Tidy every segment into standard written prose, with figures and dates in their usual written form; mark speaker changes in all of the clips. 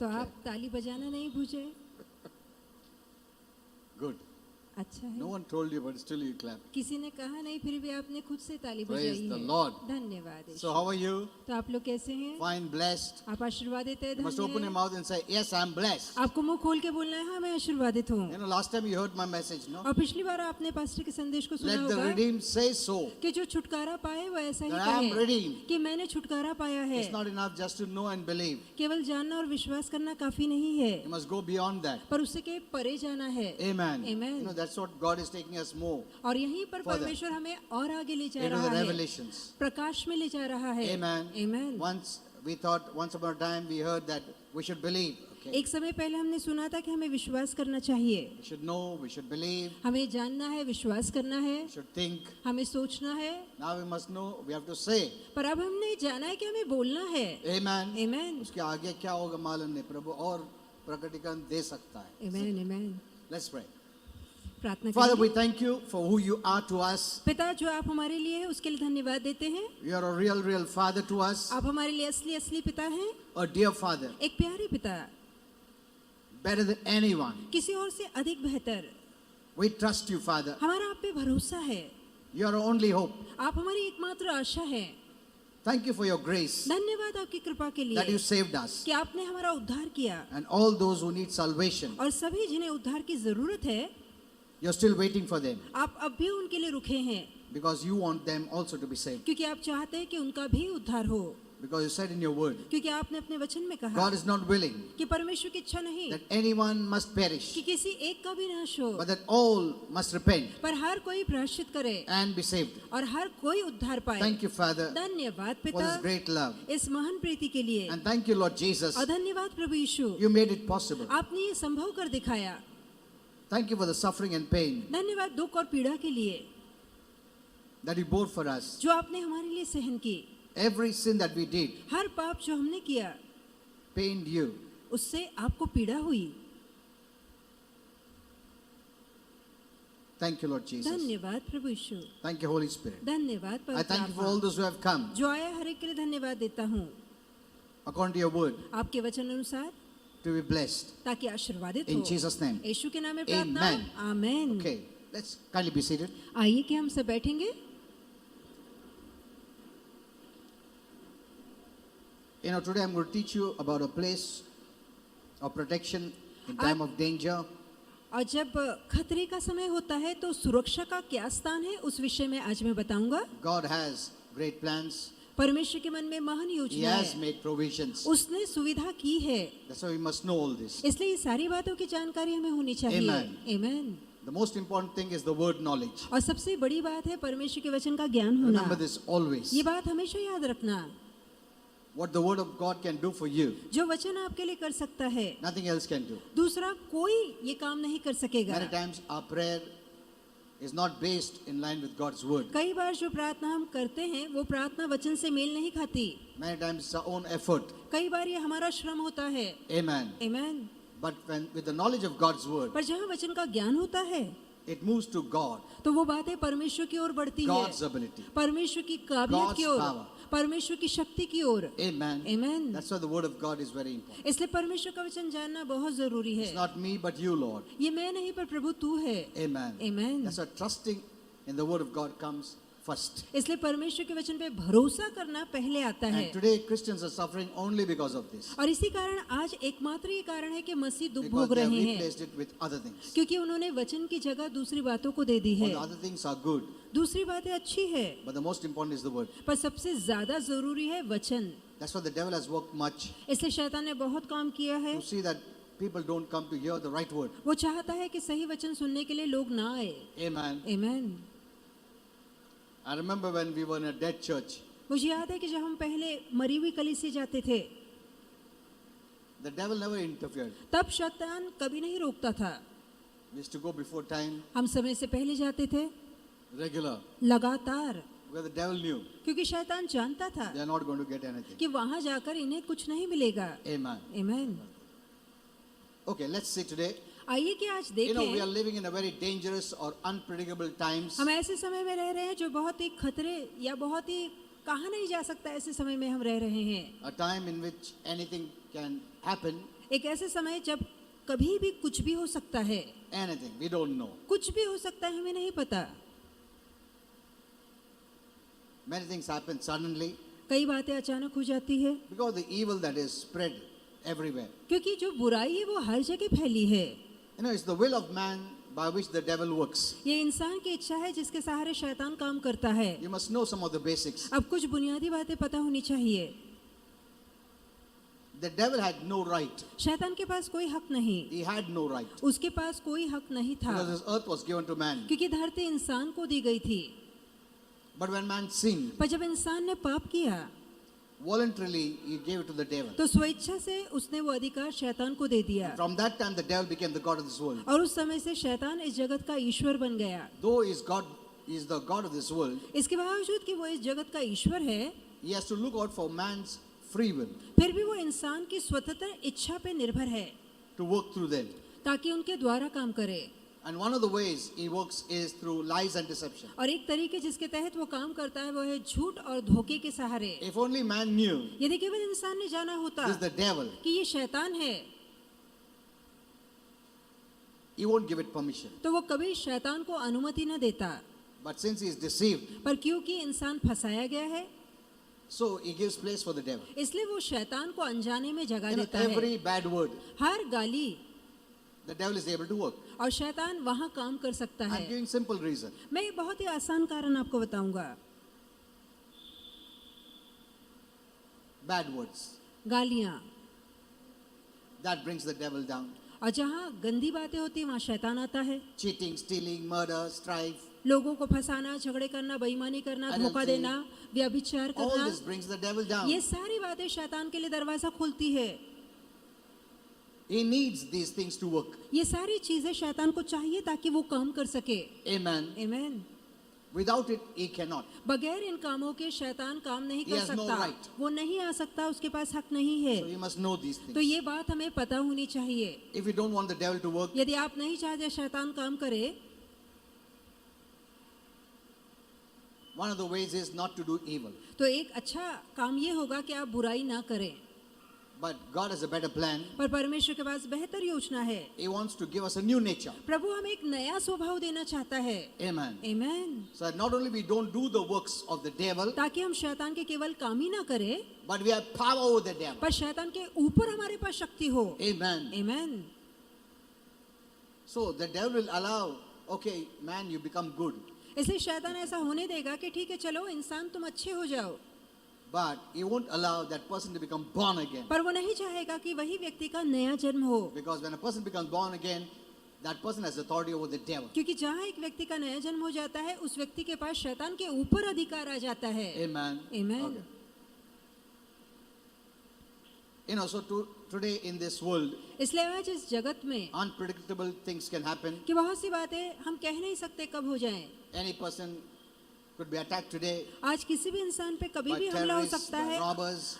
Speaker 1: तो आप ताली बजाना नहीं भूले।
Speaker 2: Good.
Speaker 1: अच्छा है।
Speaker 2: No one told you, but still you clap.
Speaker 1: किसी ने कहा नहीं, फिर भी आपने खुद से ताली
Speaker 2: Praise
Speaker 1: बजाई
Speaker 2: the
Speaker 1: है।
Speaker 2: Lord.
Speaker 1: धन्यवाद यीशु।
Speaker 2: So how are you?
Speaker 1: तो आप लोग कैसे हैं?
Speaker 2: Fine, blessed.
Speaker 1: आप आशीर्वादित है,
Speaker 2: You must
Speaker 1: धन्य
Speaker 2: open your
Speaker 1: है।
Speaker 2: mouth and say, yes, I'm blessed.
Speaker 1: आपको मुंह खोल के बोलना है, हाँ मैं आशीर्वादित हूँ।
Speaker 2: You know, last time you heard my message, no?
Speaker 1: और पिछली बार आपने पास्टर के संदेश को सुना
Speaker 2: Let the
Speaker 1: होगा
Speaker 2: redeemed say so.
Speaker 1: कि जो छुटकारा पाए वो ऐसा ही
Speaker 2: That I am
Speaker 1: कहे
Speaker 2: redeemed.
Speaker 1: कि मैंने छुटकारा पाया है।
Speaker 2: It's not enough just to know and believe.
Speaker 1: केवल जानना और विश्वास करना काफी नहीं है,
Speaker 2: You must go beyond that.
Speaker 1: पर उससे के परे जाना है।
Speaker 2: Amen.
Speaker 1: Amen.
Speaker 2: You know, that's what God is taking us more
Speaker 1: और यहीं पर
Speaker 2: Further.
Speaker 1: परमेश्वर हमें और आगे ले जा
Speaker 2: into
Speaker 1: रहा
Speaker 2: the
Speaker 1: है,
Speaker 2: revelations.
Speaker 1: प्रकाश में ले जा रहा है।
Speaker 2: Amen.
Speaker 1: Amen.
Speaker 2: Once we thought, once upon a time we heard that we should believe. Okay.
Speaker 1: एक समय पहले हमने सुना था कि हमें विश्वास करना चाहिए,
Speaker 2: We should know, we should believe,
Speaker 1: हमें जानना है, विश्वास करना है,
Speaker 2: we should think.
Speaker 1: हमें सोचना है।
Speaker 2: Now we must know, we have to say.
Speaker 1: पर अब हमने जाना है कि हमें बोलना है।
Speaker 2: Amen.
Speaker 1: Amen.
Speaker 2: उसके आगे क्या होगा मालूम नहीं, प्रभु और प्रकटीकरण दे सकता है.
Speaker 1: Amen. Amen.
Speaker 2: Let's pray.
Speaker 1: प्रार्थना
Speaker 2: Father, we
Speaker 1: करें।
Speaker 2: thank you for who you are to us.
Speaker 1: पिता, जो आप हमारे लिए है उसके लिए धन्यवाद देते हैं।
Speaker 2: You are a real father to us,
Speaker 1: आप हमारे लिए असली असली पिता हैं,
Speaker 2: a dear father,
Speaker 1: एक प्यारे पिता,
Speaker 2: better than anyone.
Speaker 1: किसी और से अधिक बेहतर।
Speaker 2: We trust you, Father.
Speaker 1: हमारा आप पे भरोसा है,
Speaker 2: You are our only hope.
Speaker 1: आप हमारी एकमात्र आशा है।
Speaker 2: Thank you for your grace
Speaker 1: धन्यवाद आपकी कृपा के
Speaker 2: that you
Speaker 1: लिए
Speaker 2: saved us.
Speaker 1: कि आपने हमारा उद्धार किया,
Speaker 2: And all those who need salvation,
Speaker 1: और सभी जिन्हें उद्धार की जरूरत है
Speaker 2: you're still waiting for them
Speaker 1: आप अब भी उनके लिए रुके हैं,
Speaker 2: because you want them also to be saved.
Speaker 1: क्योंकि आप चाहते हैं कि उनका भी उद्धार हो।
Speaker 2: Because you said in your word,
Speaker 1: क्योंकि आपने अपने वचन में कहा
Speaker 2: God is not willing
Speaker 1: कि परमेश्वर की इच्छा नहीं
Speaker 2: that anyone must perish,
Speaker 1: कि किसी एक का भी नाश हो,
Speaker 2: but that all must repent
Speaker 1: पर हर कोई प्रायश्चित करे
Speaker 2: and be saved.
Speaker 1: और हर कोई उद्धार पाए।
Speaker 2: Thank you, Father,
Speaker 1: धन्यवाद
Speaker 2: for
Speaker 1: पिता
Speaker 2: this great love.
Speaker 1: इस महान प्रीति के लिए,
Speaker 2: And thank you, Lord Jesus,
Speaker 1: और धन्यवाद प्रभु यीशु,
Speaker 2: you made it possible.
Speaker 1: आपने ये संभव कर दिखाया।
Speaker 2: Thank you for the suffering and pain
Speaker 1: धन्यवाद दुख और पीड़ा के लिए
Speaker 2: that you bore for us.
Speaker 1: जो आपने हमारे लिए सहन की।
Speaker 2: Every sin that we did
Speaker 1: हर पाप जो हमने किया
Speaker 2: pained you.
Speaker 1: उससे आपको पीड़ा हुई।
Speaker 2: Thank you, Lord Jesus.
Speaker 1: धन्यवाद प्रभु यीशु,
Speaker 2: Thanक you, Holy Spirit.
Speaker 1: धन्यवाद
Speaker 2: I
Speaker 1: पवित्र
Speaker 2: thank you for all
Speaker 1: आत्मा,
Speaker 2: those who have come
Speaker 1: जो आया हर एक के लिए धन्यवाद देता हूँ,
Speaker 2: according to your word
Speaker 1: आपके वचन अनुसार,
Speaker 2: to be blessed.
Speaker 1: ताकि आशीर्वादित
Speaker 2: In
Speaker 1: हो।
Speaker 2: Jesus' name.
Speaker 1: यीशु के नाम में प्रार्थना,
Speaker 2: Amen.
Speaker 1: Amen.
Speaker 2: Okay, let's kindly be seated.
Speaker 1: आइए कि हम सब बैठेंगे।
Speaker 2: You know, today I'm going to teach you about a place of protection in time of danger.
Speaker 1: और जब खतरे का समय होता है तो सुरक्षा का क्या स्थान है, उस विषय में आज मैं बताऊंगा।
Speaker 2: God has great plans.
Speaker 1: परमेश्वर के मन में महान
Speaker 2: He
Speaker 1: योजना
Speaker 2: has
Speaker 1: है,
Speaker 2: made provisions.
Speaker 1: उसने सुविधा की है,
Speaker 2: That's why we must know all this.
Speaker 1: इसलिए ये सारी बातों की जानकारी हमें होनी चाहिए।
Speaker 2: Amen.
Speaker 1: Amen.
Speaker 2: The most important thing is the word knowledge.
Speaker 1: और सबसे बड़ी बात है परमेश्वर के वचन का ज्ञान होना।
Speaker 2: Remember this always.
Speaker 1: ये बात हमेशा याद रखना,
Speaker 2: What the word of God can do for you,
Speaker 1: जो वचन आपके लिए कर सकता है
Speaker 2: nothing else can do.
Speaker 1: दूसरा कोई ये काम नहीं कर सकेगा।
Speaker 2: Many times our prayer is not based in line with God's word.
Speaker 1: कई बार जो प्रार्थना हम करते हैं वो प्रार्थना वचन से मेल नहीं खाती।
Speaker 2: Many times it's our own effort.
Speaker 1: कई बार ये हमारा श्रम होता है।
Speaker 2: Amen.
Speaker 1: Amen.
Speaker 2: But when with the knowledge of God's word,
Speaker 1: पर जहाँ वचन का ज्ञान होता है
Speaker 2: it moves to God,
Speaker 1: तो वो बातें परमेश्वर की ओर बढ़ती है,
Speaker 2: God's ability.
Speaker 1: परमेश्वर की काबिलियत
Speaker 2: God's
Speaker 1: की ओर,
Speaker 2: power.
Speaker 1: परमेश्वर की शक्ति की ओर।
Speaker 2: Amen.
Speaker 1: Amen.
Speaker 2: That's why the word of God is very important.
Speaker 1: इसलिए परमेश्वर का वचन जानना बहुत जरूरी
Speaker 2: It's
Speaker 1: है।
Speaker 2: not me but you, Lord.
Speaker 1: ये मैं नहीं पर प्रभु तू है।
Speaker 2: Amen.
Speaker 1: Amen.
Speaker 2: That's why trusting in the word of God comes first.
Speaker 1: इसलिए परमेश्वर के वचन पे भरोसा करना पहले आता है।
Speaker 2: And today Christians are suffering only because of this.
Speaker 1: और इसी कारण आज एकमात्र ये कारण है कि मसीह दुख
Speaker 2: Because
Speaker 1: भोग
Speaker 2: they have
Speaker 1: रहे हैं,
Speaker 2: replaced it with other things.
Speaker 1: क्योंकि उन्होंने वचन की जगह दूसरी बातों को दे दी
Speaker 2: All
Speaker 1: है।
Speaker 2: the other things are good,
Speaker 1: दूसरी बातें अच्छी है,
Speaker 2: but the most important is the word.
Speaker 1: पर सबसे ज्यादा जरूरी है वचन।
Speaker 2: That's why the devil has worked much
Speaker 1: इसलिए शैतान ने बहुत काम किया है।
Speaker 2: to see that people don't come to hear the right word.
Speaker 1: वो चाहता है कि सही वचन सुनने के लिए लोग ना आए।
Speaker 2: Amen.
Speaker 1: Amen.
Speaker 2: I remember when we were in a dead church,
Speaker 1: मुझे याद है कि जब हम पहले मरी हुई कलीसिया जाते थे,
Speaker 2: the devil never interfered.
Speaker 1: तब शैतान कभी नहीं रोकता था।
Speaker 2: We used to go before time,
Speaker 1: हम समय से पहले जाते थे,
Speaker 2: regular,
Speaker 1: लगातार,
Speaker 2: where the devil knew
Speaker 1: क्योंकि शैतान जानता था
Speaker 2: they are not going to get anything.
Speaker 1: कि वहां जाकर इन्हें कुछ नहीं मिलेगा।
Speaker 2: Amen.
Speaker 1: Amen.
Speaker 2: Okay, let's see today.
Speaker 1: आइए कि आज
Speaker 2: You know, we are
Speaker 1: देखें,
Speaker 2: living in a very dangerous or unpredictable times.
Speaker 1: हम ऐसे समय में रह रहे हैं जो बहुत ही खतरे या बहुत ही कहा नहीं जा सकता, ऐसे समय में हम रह रहे हैं।
Speaker 2: A time in which anything can happen.
Speaker 1: एक ऐसे समय जब कभी भी कुछ भी हो सकता है,
Speaker 2: Anything. We don't know.
Speaker 1: कुछ भी हो सकता है, हमें नहीं पता.
Speaker 2: Many things happen suddenly
Speaker 1: कई बातें अचानक हो जाती है,
Speaker 2: because the evil that is spread everywhere.
Speaker 1: क्योंकि जो बुराई है वो हर जगह फैली है.
Speaker 2: You know, it's the will of man by which the devil works.
Speaker 1: ये इंसान की इच्छा है जिसके सहारे शैतान काम करता है.
Speaker 2: You must know some of the basics.
Speaker 1: अब कुछ बुनियादी बातें पता होनी चाहिए.
Speaker 2: The devil had no right.
Speaker 1: शैतान के पास कोई हक नहीं,
Speaker 2: He had no right.
Speaker 1: उसके पास कोई हक नहीं था,
Speaker 2: Because this earth was given to man.
Speaker 1: क्योंकि धरती इंसान को दी गई थी.
Speaker 2: But when man sinned,
Speaker 1: पर जब इंसान ने पाप किया
Speaker 2: voluntarily he gave it to the devil.
Speaker 1: तो स्वेच्छा से उसने वो अधिकार शैतान को दे दिया.
Speaker 2: From that time, the devil became the god of this world.
Speaker 1: और उस समय से शैतान इस जगत का ईश्वर बन गया.
Speaker 2: Though he is the god of this world,
Speaker 1: इसके बावजूद कि वो इस जगत का ईश्वर है,
Speaker 2: he has to look out for man's free will
Speaker 1: फिर भी वो इंसान की स्वतंत्र इच्छा पे निर्भर है
Speaker 2: to work through them.
Speaker 1: ताकि उनके द्वारा काम करे.
Speaker 2: And one of the ways he works is through lies and deception.
Speaker 1: और एक तरीके जिसके तहत वो काम करता है वो है झूठ और धोखे के सहारे.
Speaker 2: If only man knew
Speaker 1: यदि केवल इंसान ने जाना होता
Speaker 2: this is the devil,
Speaker 1: कि ये शैतान है,
Speaker 2: he won't give it permission.
Speaker 1: तो वो कभी शैतान को अनुमति न देता.
Speaker 2: But since he is deceived,
Speaker 1: पर क्योंकि इंसान फंसाया गया है,
Speaker 2: so he gives place for the devil.
Speaker 1: इसलिए वो शैतान को अनजाने में जगह
Speaker 2: You know,
Speaker 1: देता है.
Speaker 2: every bad word,
Speaker 1: हर गाली
Speaker 2: the devil is able to work.
Speaker 1: और शैतान वहाँ काम कर सकता
Speaker 2: I'm
Speaker 1: है.
Speaker 2: giving simple reason.
Speaker 1: मैं एक बहुत ही आसान कारण आपको बताऊंगा.
Speaker 2: Bad words,
Speaker 1: गालियाँ,
Speaker 2: that brings the devil down.
Speaker 1: और जहाँ गंदी बातें होती हैं वहाँ शैतान आता है.
Speaker 2: Cheating, stealing, murder, strife,
Speaker 1: लोगों को फंसाना, झगड़े करना, बेईमानी करना, धोखा
Speaker 2: Adultery.
Speaker 1: देना, व्यभिचार
Speaker 2: all
Speaker 1: करना,
Speaker 2: this brings the devil down.
Speaker 1: ये सारी बातें शैतान के लिए दरवाजा खोलती है.
Speaker 2: He needs these things to work.
Speaker 1: ये सारी चीजें शैतान को चाहिए ताकि वो काम कर सके.
Speaker 2: Amen.
Speaker 1: आमीन.
Speaker 2: Without it, he cannot.
Speaker 1: बगैर इन कामों के शैतान काम नहीं
Speaker 2: He
Speaker 1: कर
Speaker 2: has no
Speaker 1: सकता.
Speaker 2: right.
Speaker 1: वो नहीं आ सकता, उसके पास हक नहीं है.
Speaker 2: So you must know these
Speaker 1: तो
Speaker 2: things.
Speaker 1: ये बात हमें पता होनी चाहिए.
Speaker 2: If you don't want the devil to work,
Speaker 1: यदि आप नहीं चाहते शैतान काम करे,
Speaker 2: one of the ways is not to do evil.
Speaker 1: तो एक अच्छा काम ये होगा कि आप बुराई ना करें.
Speaker 2: But God has a better plan.
Speaker 1: पर परमेश्वर के पास बेहतर योजना है.
Speaker 2: He wants to give us a new nature.
Speaker 1: प्रभु हमें एक नया स्वभाव देना चाहता है.
Speaker 2: Amen.
Speaker 1: आमीन.
Speaker 2: So that not only we don't do the works of the devil,
Speaker 1: ताकि हम शैतान के केवल काम ही ना करें,
Speaker 2: but we have power over the devil.
Speaker 1: पर शैतान के ऊपर हमारे पास शक्ति हो.
Speaker 2: Amen.
Speaker 1: आमीन.
Speaker 2: So the devil will allow, okay, man, you become good.
Speaker 1: इसलिए शैतान ऐसा होने देगा कि ठीक है चलो इंसान तुम अच्छे हो जाओ,
Speaker 2: But he won't allow that person to become born again.
Speaker 1: पर वो नहीं चाहेगा कि वही व्यक्ति का नया जन्म हो.
Speaker 2: Because when a person becomes born again, that person has authority over the devil.
Speaker 1: क्योंकि जहाँ एक व्यक्ति का नया जन्म हो जाता है उस व्यक्ति के पास शैतान के ऊपर अधिकार आ जाता है.
Speaker 2: Amen.
Speaker 1: Amen.
Speaker 2: Okay. You know, so today in this world,
Speaker 1: इसलिए आज इस जगत में
Speaker 2: unpredictable things can happen.
Speaker 1: कि बहुत सी बातें हम कह नहीं सकते कब हो जाएं.
Speaker 2: Any person could be attacked today
Speaker 1: आज किसी भी इंसान पे कभी
Speaker 2: by
Speaker 1: भी हमला हो
Speaker 2: terrorists,
Speaker 1: सकता
Speaker 2: by
Speaker 1: है,
Speaker 2: robbers,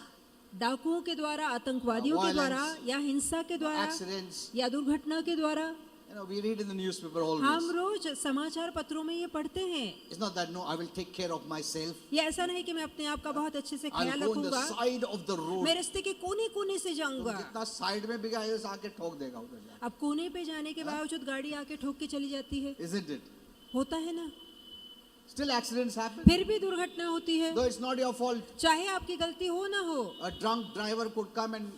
Speaker 1: डाकुओं के द्वारा, आतंकवादियों के
Speaker 2: violence,
Speaker 1: द्वारा, या हिंसा के द्वारा,
Speaker 2: accidents.
Speaker 1: या दुर्घटना के द्वारा.
Speaker 2: You know, we read in the newspaper
Speaker 1: हम
Speaker 2: always.
Speaker 1: रोज समाचार पत्रों में ये पढ़ते हैं.
Speaker 2: It's not that, no, I will take care of myself.
Speaker 1: ये ऐसा नहीं कि मैं अपने आप का बहुत अच्छे से
Speaker 2: I'll
Speaker 1: ख्याल
Speaker 2: go in the
Speaker 1: रखूंगा,
Speaker 2: side of the road.
Speaker 1: मैं रास्ते के कोने कोने से
Speaker 2: तुम
Speaker 1: जाऊंगा.
Speaker 2: जितना साइड में भी गए आके ठोक देगा उधर जाके.
Speaker 1: अब कोने पे जाने के बावजूद गाड़ी आके ठोक के चली जाती है.
Speaker 2: Isn't it?
Speaker 1: होता है ना.
Speaker 2: Still accidents happen.
Speaker 1: फिर भी दुर्घटना होती है,
Speaker 2: Though it's not your fault.
Speaker 1: चाहे आपकी गलती हो ना हो.
Speaker 2: A drunk driver could come and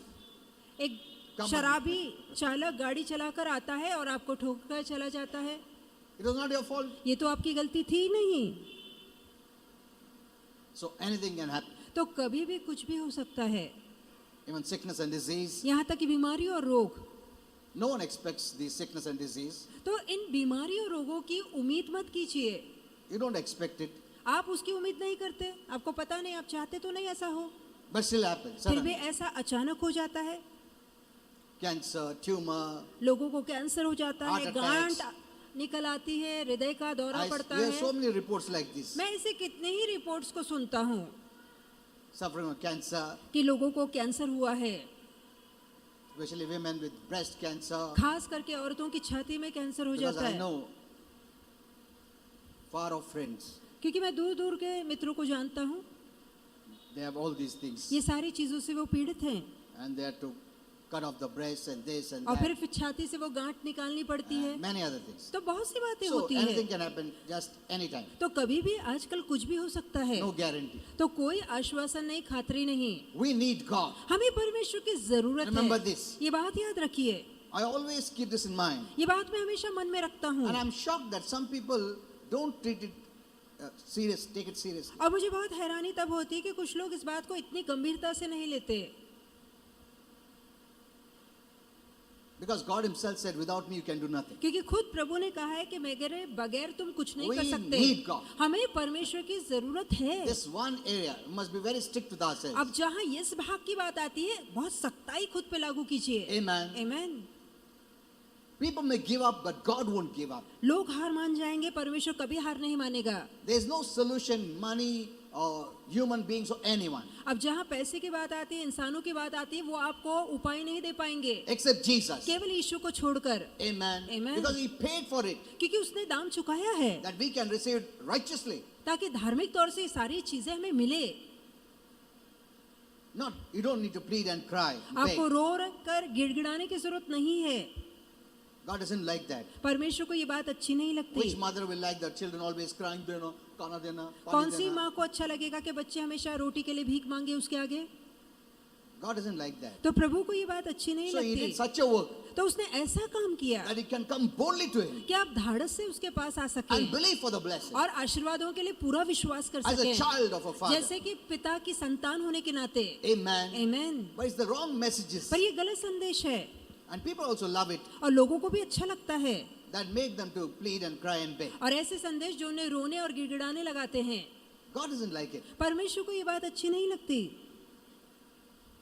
Speaker 1: एक
Speaker 2: Come on.
Speaker 1: शराबी चालक गाड़ी चलाकर आता है और आपको ठोक कर चला जाता है.
Speaker 2: it was not your fault.
Speaker 1: ये तो आपकी गलती थी नहीं.
Speaker 2: So anything can happen.
Speaker 1: तो कभी भी कुछ भी हो सकता है.
Speaker 2: Even sickness and disease.
Speaker 1: यहाँ तक कि बीमारी और रोग.
Speaker 2: No one expects the sickness and disease.
Speaker 1: तो इन बीमारी और रोगों की उम्मीद मत कीजिए.
Speaker 2: You don't expect it.
Speaker 1: आप उसकी उम्मीद नहीं करते, आपको पता नहीं, आप चाहते तो नहीं ऐसा हो,
Speaker 2: But still happens.
Speaker 1: फिर भी
Speaker 2: Suddenly.
Speaker 1: ऐसा अचानक हो जाता है.
Speaker 2: Cancer, tumor.
Speaker 1: लोगों को कैंसर हो जाता
Speaker 2: Heart
Speaker 1: है,
Speaker 2: attacks.
Speaker 1: गांठ निकल आती है, हृदय का दौरा पड़ता
Speaker 2: We have so
Speaker 1: है.
Speaker 2: many reports like this.
Speaker 1: मैं ऐसे कितने ही रिपोर्ट्स को सुनता हूँ
Speaker 2: Suffering of cancer,
Speaker 1: कि लोगों को कैंसर हुआ है,
Speaker 2: especially women with breast cancer.
Speaker 1: खास करके औरतों की छाती में कैंसर हो
Speaker 2: Because
Speaker 1: जाता
Speaker 2: I
Speaker 1: है.
Speaker 2: know far off friends,
Speaker 1: क्योंकि मैं दूर दूर के मित्रों को जानता हूँ,
Speaker 2: they have all these things.
Speaker 1: ये सारी चीजों से वो पीड़ित हैं.
Speaker 2: And they have to cut off the breast and this and
Speaker 1: और
Speaker 2: that.
Speaker 1: फिर छाती से वो गांठ निकालनी पड़ती है,
Speaker 2: Many other things.
Speaker 1: तो बहुत सी बातें
Speaker 2: So
Speaker 1: होती
Speaker 2: anything
Speaker 1: है।
Speaker 2: can happen just anytime.
Speaker 1: तो कभी भी आजकल कुछ भी हो सकता है,
Speaker 2: No guarantee.
Speaker 1: तो कोई आश्वासन नहीं, खातरी नहीं।
Speaker 2: We need God.
Speaker 1: हमें परमेश्वर की जरूरत
Speaker 2: Remember
Speaker 1: है,
Speaker 2: this.
Speaker 1: ये बात याद रखिए,
Speaker 2: I always keep this in mind.
Speaker 1: ये बात मैं हमेशा मन में रखता हूँ।
Speaker 2: And I'm shocked that some people don't treat it serious, take it seriously.
Speaker 1: और मुझे बहुत हैरानी तब होती है कि कुछ लोग इस बात को इतनी गंभीरता से नहीं लेते,
Speaker 2: Because God Himself said, without me you can do nothing.
Speaker 1: क्योंकि खुद प्रभु ने कहा है कि मेरे बगैर तुम कुछ नहीं
Speaker 2: We
Speaker 1: कर सकते।
Speaker 2: need God.
Speaker 1: हमें परमेश्वर की जरूरत है।
Speaker 2: This one area, we must be very strict with ourselves.
Speaker 1: अब जहाँ इस भाग की बात आती है, बहुत सख्ताई खुद पे लागू कीजिए।
Speaker 2: Amen.
Speaker 1: आमीन।
Speaker 2: People may give up, but God won't give up.
Speaker 1: लोग हार मान जाएंगे, परमेश्वर कभी हार नहीं मानेगा।
Speaker 2: There is no solution, money or human beings or anyone,
Speaker 1: अब जहाँ पैसे की बात आती है, इंसानों की बात आती है, वो आपको उपाय नहीं दे पाएंगे,
Speaker 2: except Jesus.
Speaker 1: केवल यीशु को छोड़कर।
Speaker 2: Amen.
Speaker 1: Amen.
Speaker 2: Because He paid for it,
Speaker 1: क्योंकि उसने दाम चुकाया है
Speaker 2: that we can receive it righteously.
Speaker 1: ताकि धार्मिक तौर से ये सारी चीजें हमें मिले।
Speaker 2: Not, you don't need to plead and cry.
Speaker 1: आपको
Speaker 2: Beg.
Speaker 1: रो कर गिड़गिड़ाने की जरूरत नहीं है।
Speaker 2: God doesn't like that.
Speaker 1: परमेश्वर को ये बात अच्छी नहीं लगती।
Speaker 2: Which mother will like their children always crying, खाना देना,
Speaker 1: कौन
Speaker 2: पानी
Speaker 1: सी
Speaker 2: देना?
Speaker 1: माँ को अच्छा लगेगा कि बच्चे हमेशा रोटी के लिए भीख मांगे उसके आगे?
Speaker 2: God doesn't like that.
Speaker 1: तो प्रभु को ये बात अच्छी नहीं
Speaker 2: So He
Speaker 1: लगती।
Speaker 2: did such a work
Speaker 1: तो उसने ऐसा काम किया
Speaker 2: that He can come boldly to Him
Speaker 1: कि आप धाड़स से उसके पास आ सके
Speaker 2: and believe for the blessing.
Speaker 1: और आशीर्वादों के लिए पूरा विश्वास कर
Speaker 2: As a
Speaker 1: सके,
Speaker 2: child of a father.
Speaker 1: जैसे कि पिता की संतान होने के नाते।
Speaker 2: Amen.
Speaker 1: आमीन।
Speaker 2: But it's the wrong messages.
Speaker 1: पर ये गलत संदेश है
Speaker 2: And people also love it.
Speaker 1: और लोगों को भी अच्छा लगता है,
Speaker 2: That make them to plead and cry and beg.
Speaker 1: और ऐसे संदेश जो उन्हें रोने और गिड़गिड़ाने लगाते हैं।
Speaker 2: God doesn't like it.
Speaker 1: परमेश्वर को ये बात अच्छी नहीं लगती।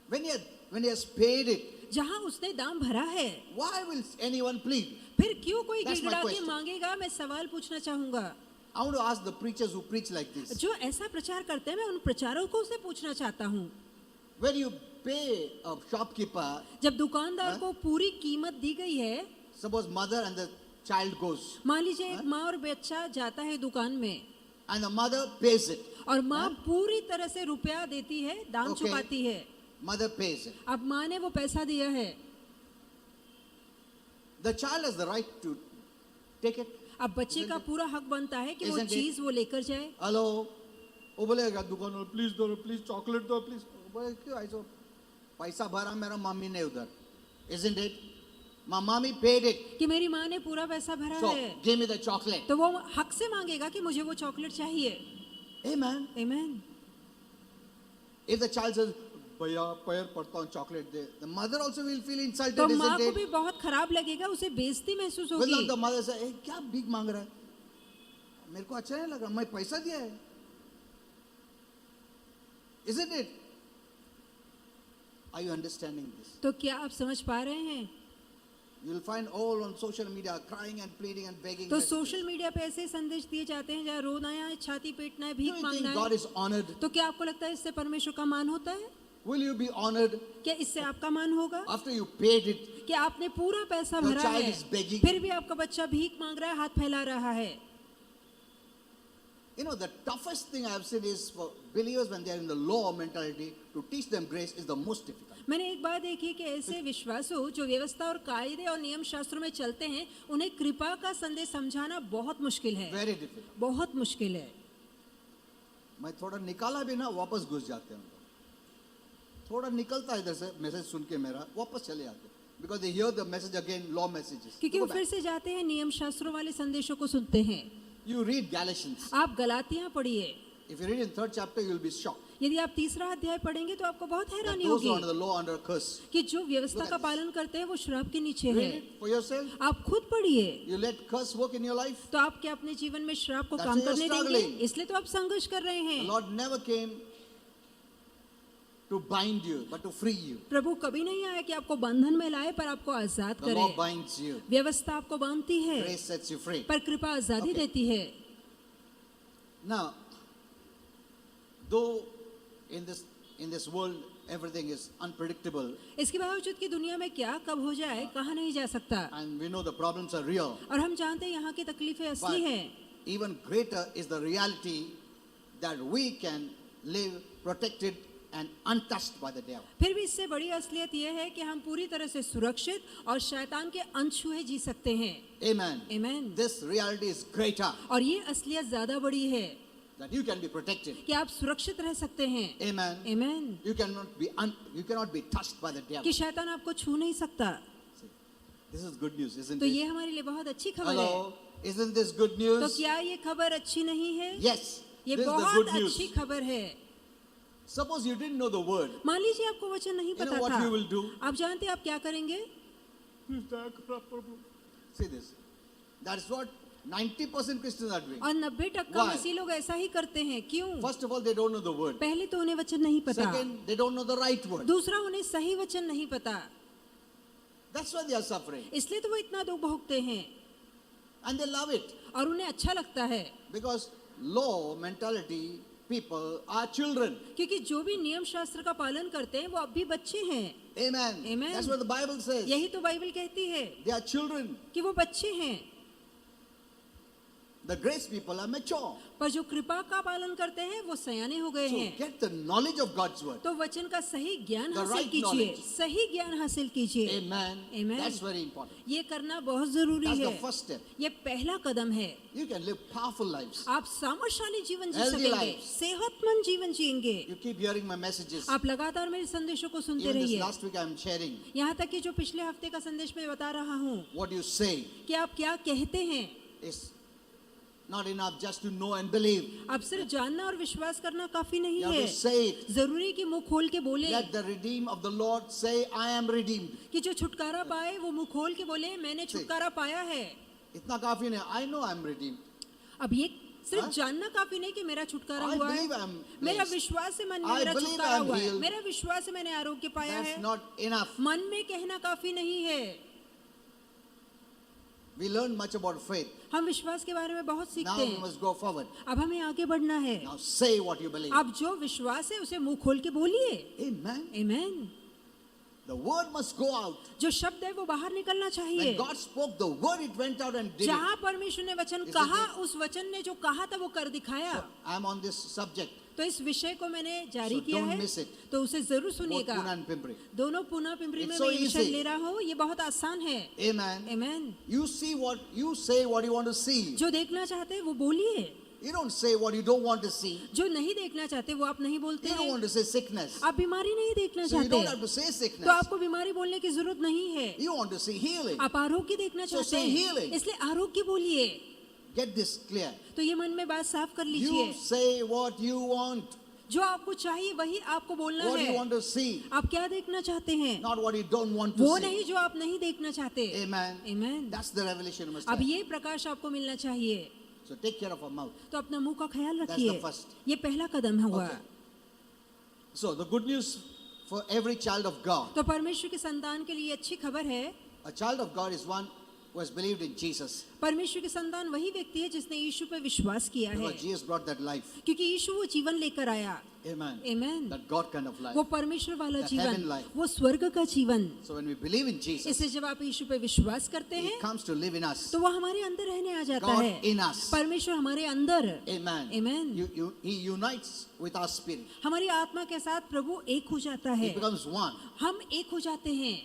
Speaker 2: When he has paid it,
Speaker 1: जहाँ उसने दाम भरा है,
Speaker 2: why will anyone plead?
Speaker 1: फिर क्यों कोई
Speaker 2: That's my
Speaker 1: गिड़गिड़ा के
Speaker 2: question.
Speaker 1: मांगेगा? मैं सवाल पूछना चाहूंगा।
Speaker 2: I want to ask the preachers who preach like this.
Speaker 1: जो ऐसा प्रचार करते हैं, मैं उन प्रचारकों से पूछना चाहता हूँ।
Speaker 2: When you pay a shopkeeper,
Speaker 1: जब दुकानदार को पूरी कीमत दी गई है,
Speaker 2: suppose mother and the child goes,
Speaker 1: मान लीजिए एक माँ और बच्चा जाता है दुकान में
Speaker 2: and the mother pays it.
Speaker 1: और माँ पूरी तरह से रुपया देती है, दाम
Speaker 2: Okay.
Speaker 1: चुकाती है।
Speaker 2: Mother pays it.
Speaker 1: अब माँ ने वो पैसा दिया है,
Speaker 2: The child has the right to take it.
Speaker 1: अब बच्चे का पूरा हक बनता है कि वो
Speaker 2: Isn't it?
Speaker 1: चीज वो लेकर जाए।
Speaker 2: Hello, वो बोलेगा दुकान वाला प्लीज दो, प्लीज चॉकलेट दो, प्लीज। बोले क्यों ऐसा? पैसा भरा मेरा मम्मी ने उधर, isn't it? My mommy paid it.
Speaker 1: कि मेरी माँ ने पूरा पैसा भरा
Speaker 2: So
Speaker 1: है,
Speaker 2: give me the chocolate.
Speaker 1: तो वो हक से मांगेगा कि मुझे वो चॉकलेट चाहिए।
Speaker 2: Amen.
Speaker 1: आमीन।
Speaker 2: If the child says, भैया पैर पड़ता हूँ chocolate they, the mother also will feel insulted,
Speaker 1: तो माँ
Speaker 2: isn't
Speaker 1: को भी
Speaker 2: it?
Speaker 1: बहुत खराब लगेगा, उसे बेइज्जती महसूस
Speaker 2: Will
Speaker 1: होगी।
Speaker 2: not the mother say, "ए, क्या भीख मांग रहा है? मेरे को अच्छा नहीं लग रहा, मैं पैसा दिया है." Isn't it? Are you understanding this?
Speaker 1: तो क्या आप समझ पा रहे हैं?
Speaker 2: You'll find all on social media crying and pleading and begging.
Speaker 1: तो
Speaker 2: messages.
Speaker 1: सोशल मीडिया पे ऐसे संदेश दिए जाते हैं जहाँ रोना है, छाती पीटना है,
Speaker 2: Do
Speaker 1: भीख
Speaker 2: you
Speaker 1: मांगना
Speaker 2: think God
Speaker 1: है।
Speaker 2: is honored?
Speaker 1: तो क्या आपको लगता है इससे परमेश्वर का मान होता है?
Speaker 2: Will you be honored
Speaker 1: क्या इससे आपका मान होगा?
Speaker 2: after you paid it?
Speaker 1: कि आपने पूरा पैसा
Speaker 2: Your
Speaker 1: भरा
Speaker 2: child
Speaker 1: है,
Speaker 2: is begging.
Speaker 1: फिर भी आपका बच्चा भीख मांग रहा है, हाथ फैला रहा है।
Speaker 2: You know, the toughest thing I have said is for believers when they are in the law mentality, to teach them grace is the most difficult.
Speaker 1: मैंने एक बात देखी कि ऐसे विश्वासु जो व्यवस्था और कायदे और नियम शास्त्रों में चलते हैं, उन्हें कृपा का संदेश समझाना बहुत मुश्किल है,
Speaker 2: Very difficult.
Speaker 1: बहुत मुश्किल है।
Speaker 2: मैं थोड़ा निकाला भी ना, वापस घुस जाते हैं उनको। थोड़ा निकलता है इधर से मैसेज सुन के मेरा, वापस चले जाते हैं। Because they hear the message again, law messages.
Speaker 1: क्योंकि
Speaker 2: Go
Speaker 1: वो फिर
Speaker 2: back.
Speaker 1: से जाते हैं, नियम शास्त्रों वाले संदेशों को सुनते हैं।
Speaker 2: You read Galatians.
Speaker 1: आप गलातियां पढ़िए,
Speaker 2: If you read in 3rd chapter, you will be shocked.
Speaker 1: यदि आप तीसरा अध्याय पढ़ेंगे तो आपको बहुत
Speaker 2: That
Speaker 1: हैरानी
Speaker 2: those who are
Speaker 1: होगी
Speaker 2: under the law under a curse.
Speaker 1: कि जो व्यवस्था
Speaker 2: Look
Speaker 1: का
Speaker 2: at this.
Speaker 1: पालन करते हैं वो श्राप के नीचे है।
Speaker 2: Read it for yourself.
Speaker 1: आप खुद पढ़िए,
Speaker 2: You let curse work in your life.
Speaker 1: तो आप क्या अपने जीवन में श्राप को
Speaker 2: That's
Speaker 1: काम
Speaker 2: why you're
Speaker 1: करने देंगे?
Speaker 2: struggling.
Speaker 1: इसलिए तो आप संघर्ष कर रहे
Speaker 2: The
Speaker 1: हैं।
Speaker 2: Lord never came to bind you, but to free you.
Speaker 1: प्रभु कभी नहीं आया कि आपको बंधन में लाए, पर आपको आजाद
Speaker 2: The law
Speaker 1: करे।
Speaker 2: binds you.
Speaker 1: व्यवस्था आपको बांधती है,
Speaker 2: Grace sets you free.
Speaker 1: पर कृपा आजादी
Speaker 2: Okay.
Speaker 1: देती है।
Speaker 2: Now, though in this world everything is unpredictable,
Speaker 1: इसके बावजूद कि दुनिया में क्या कब हो जाए कहा नहीं जा सकता,
Speaker 2: and we know the problems are real,
Speaker 1: और हम जानते हैं यहाँ की तकलीफें
Speaker 2: but
Speaker 1: असली हैं,
Speaker 2: even greater is the reality that we can live protected and untouched by the devil.
Speaker 1: फिर भी इससे बड़ी असलियत यह है कि हम पूरी तरह से सुरक्षित और शैतान के अनछुए जी सकते हैं।
Speaker 2: Amen.
Speaker 1: Amen.
Speaker 2: This reality is greater,
Speaker 1: और ये असलियत ज्यादा बड़ी है
Speaker 2: that you can be protected.
Speaker 1: कि आप सुरक्षित रह सकते हैं।
Speaker 2: Amen.
Speaker 1: Amen.
Speaker 2: You cannot be touched by the devil.
Speaker 1: कि शैतान आपको छू नहीं सकता।
Speaker 2: See, this is good news, isn't
Speaker 1: तो
Speaker 2: it?
Speaker 1: ये हमारे लिए बहुत अच्छी खबर है।
Speaker 2: Hello, isn't this good
Speaker 1: तो
Speaker 2: news?
Speaker 1: क्या ये खबर अच्छी नहीं है?
Speaker 2: Yes,
Speaker 1: ये
Speaker 2: this is the
Speaker 1: बहुत
Speaker 2: good news.
Speaker 1: अच्छी खबर है।
Speaker 2: Suppose you didn't know the word.
Speaker 1: मान लीजिए आपको वचन नहीं
Speaker 2: You know
Speaker 1: पता
Speaker 2: what
Speaker 1: था।
Speaker 2: you will do?
Speaker 1: आप जानते हैं आप क्या करेंगे?
Speaker 2: See this. That's what 90% Christians are doing.
Speaker 1: और 90%
Speaker 2: Why?
Speaker 1: मसीह लोग ऐसा ही करते हैं। क्यों?
Speaker 2: First of all, they don't know the word.
Speaker 1: पहले तो उन्हें वचन नहीं पता।
Speaker 2: Second, they don't know the right word.
Speaker 1: दूसरा उन्हें सही वचन नहीं पता।
Speaker 2: That's why they are suffering.
Speaker 1: इसलिए तो वो इतना दुख भोगते हैं
Speaker 2: And they love it.
Speaker 1: और उन्हें अच्छा लगता है।
Speaker 2: Because low mentality people are children.
Speaker 1: क्योंकि जो भी नियम शास्त्र का पालन करते हैं वो अब भी बच्चे हैं।
Speaker 2: Amen.
Speaker 1: Amen.
Speaker 2: That's what the Bible says.
Speaker 1: यही तो बाइबल कहती है
Speaker 2: They are children.
Speaker 1: कि वो बच्चे हैं।
Speaker 2: The grace people are mature.
Speaker 1: पर जो कृपा का पालन करते हैं वो सयाने हो गए
Speaker 2: So
Speaker 1: हैं।
Speaker 2: get the knowledge of God's word.
Speaker 1: तो वचन का सही ज्ञान
Speaker 2: The
Speaker 1: हासिल
Speaker 2: right
Speaker 1: कीजिए।
Speaker 2: knowledge.
Speaker 1: सही ज्ञान हासिल कीजिए।
Speaker 2: Amen.
Speaker 1: Amen.
Speaker 2: That's very important.
Speaker 1: ये करना बहुत जरूरी
Speaker 2: That's
Speaker 1: है।
Speaker 2: the first step.
Speaker 1: ये पहला कदम है।
Speaker 2: You can live powerful lives.
Speaker 1: आप सामर्थ्यशाली जीवन जी
Speaker 2: Healthy
Speaker 1: सकेंगे,
Speaker 2: lives.
Speaker 1: सेहतमंद जीवन जिएंगे।
Speaker 2: You keep hearing my messages.
Speaker 1: आप लगातार मेरे संदेशों को सुनते
Speaker 2: Even this
Speaker 1: रहिए।
Speaker 2: last week I'm sharing
Speaker 1: यहाँ तक कि जो पिछले हफ्ते का संदेश मैं बता रहा हूँ
Speaker 2: what you say
Speaker 1: कि आप क्या कहते हैं।
Speaker 2: is not enough just to know and believe.
Speaker 1: आप सिर्फ जानना और विश्वास करना काफी नहीं
Speaker 2: You have
Speaker 1: है।
Speaker 2: to say it.
Speaker 1: जरूरी कि मुंह खोल के बोले
Speaker 2: Let the redeemed of the Lord say, I am redeemed.
Speaker 1: कि जो छुटकारा पाए वो मुंह खोल के बोले मैंने छुटकारा पाया है।
Speaker 2: इतना काफी नहीं. I know I am redeemed.
Speaker 1: अब ये सिर्फ
Speaker 2: हाँ?
Speaker 1: जानना काफी नहीं कि मेरा छुटकारा
Speaker 2: I
Speaker 1: हुआ है।
Speaker 2: believe I am
Speaker 1: मेरा
Speaker 2: blessed.
Speaker 1: विश्वास है मन में
Speaker 2: I
Speaker 1: मेरा
Speaker 2: believe
Speaker 1: छुटकारा
Speaker 2: I am
Speaker 1: हुआ है।
Speaker 2: healed.
Speaker 1: मेरा विश्वास है मैंने आरोग्य पाया
Speaker 2: That's
Speaker 1: है।
Speaker 2: not enough.
Speaker 1: मन में कहना काफी नहीं है।
Speaker 2: We learned much about faith.
Speaker 1: हम विश्वास के बारे में बहुत
Speaker 2: Now
Speaker 1: सीखते
Speaker 2: we
Speaker 1: हैं।
Speaker 2: must go forward.
Speaker 1: अब हमें आगे बढ़ना है।
Speaker 2: Now say what you believe.
Speaker 1: अब जो विश्वास है उसे मुंह खोल के बोलिए।
Speaker 2: Amen.
Speaker 1: आमीन।
Speaker 2: The word must go out.
Speaker 1: जो शब्द है वो बाहर निकलना
Speaker 2: When
Speaker 1: चाहिए।
Speaker 2: God spoke the word, it went out and did it.
Speaker 1: जहाँ परमेश्वर ने वचन
Speaker 2: Isn't
Speaker 1: कहा
Speaker 2: it?
Speaker 1: उस वचन ने जो कहा था वो कर दिखाया।
Speaker 2: So I'm on this subject.
Speaker 1: तो इस विषय को मैंने जारी
Speaker 2: So
Speaker 1: किया
Speaker 2: don't
Speaker 1: है
Speaker 2: miss it.
Speaker 1: तो उसे जरूर
Speaker 2: Both
Speaker 1: सुनिएगा।
Speaker 2: Pune and Pimpri.
Speaker 1: दोनों पुणे पिंपरी में
Speaker 2: It's so
Speaker 1: मैं मिशन
Speaker 2: easy.
Speaker 1: ले रहा हूँ। ये बहुत आसान है।
Speaker 2: Amen.
Speaker 1: आमीन।
Speaker 2: You see what you say, what you want to see.
Speaker 1: जो देखना चाहते हैं वो बोलिए।
Speaker 2: You don't say what you don't want to see.
Speaker 1: जो नहीं देखना चाहते वो आप नहीं बोलते
Speaker 2: You don't
Speaker 1: हैं।
Speaker 2: want to say sickness.
Speaker 1: आप बीमारी नहीं देखना
Speaker 2: So you don't have
Speaker 1: चाहते
Speaker 2: to say
Speaker 1: तो
Speaker 2: sickness.
Speaker 1: आपको बीमारी बोलने की जरूरत नहीं है।
Speaker 2: You want to see healing.
Speaker 1: आप आरोग्य देखना
Speaker 2: So
Speaker 1: चाहते
Speaker 2: say
Speaker 1: हैं
Speaker 2: healing.
Speaker 1: इसलिए आरोग्य बोलिए।
Speaker 2: Get this clear.
Speaker 1: तो ये मन में बात साफ कर
Speaker 2: You
Speaker 1: लीजिए।
Speaker 2: say what you want,
Speaker 1: जो आपको चाहिए वही आपको बोलना
Speaker 2: what you
Speaker 1: है।
Speaker 2: want to see,
Speaker 1: आप क्या देखना चाहते हैं
Speaker 2: not what you don't want to
Speaker 1: वो
Speaker 2: see.
Speaker 1: नहीं जो आप नहीं देखना चाहते।
Speaker 2: Amen.
Speaker 1: आमीन।
Speaker 2: That's the revelation you must
Speaker 1: अब
Speaker 2: have.
Speaker 1: ये प्रकाश आपको मिलना चाहिए।
Speaker 2: So take care of our mouth.
Speaker 1: तो अपना मुंह का ख्याल
Speaker 2: That's
Speaker 1: रखिए।
Speaker 2: the first.
Speaker 1: ये पहला कदम हुआ।
Speaker 2: Okay. So the good news for every child of God.
Speaker 1: तो परमेश्वर की संतान के लिए अच्छी खबर है।
Speaker 2: A child of God is one who has believed in Jesus.
Speaker 1: परमेश्वर की संतान वही व्यक्ति है जिसने यीशु पर विश्वास किया है।
Speaker 2: Because Jesus brought that life.
Speaker 1: क्योंकि यीशु वो जीवन लेकर आया।
Speaker 2: Amen.
Speaker 1: आमीन।
Speaker 2: That God kind of life.
Speaker 1: वो परमेश्वर वाला
Speaker 2: That
Speaker 1: जीवन,
Speaker 2: heaven life.
Speaker 1: वो स्वर्ग का जीवन।
Speaker 2: So when we believe in Jesus,
Speaker 1: इससे जब आप यीशु पे विश्वास करते
Speaker 2: He
Speaker 1: हैं
Speaker 2: comes to live in us.
Speaker 1: तो वो हमारे अंदर रहने आ जाता
Speaker 2: God
Speaker 1: है।
Speaker 2: in us.
Speaker 1: परमेश्वर हमारे अंदर।
Speaker 2: Amen.
Speaker 1: Amen.
Speaker 2: He unites with our spirit.
Speaker 1: हमारी आत्मा के साथ प्रभु एक हो जाता
Speaker 2: He
Speaker 1: है।
Speaker 2: becomes one
Speaker 1: हम एक हो जाते हैं।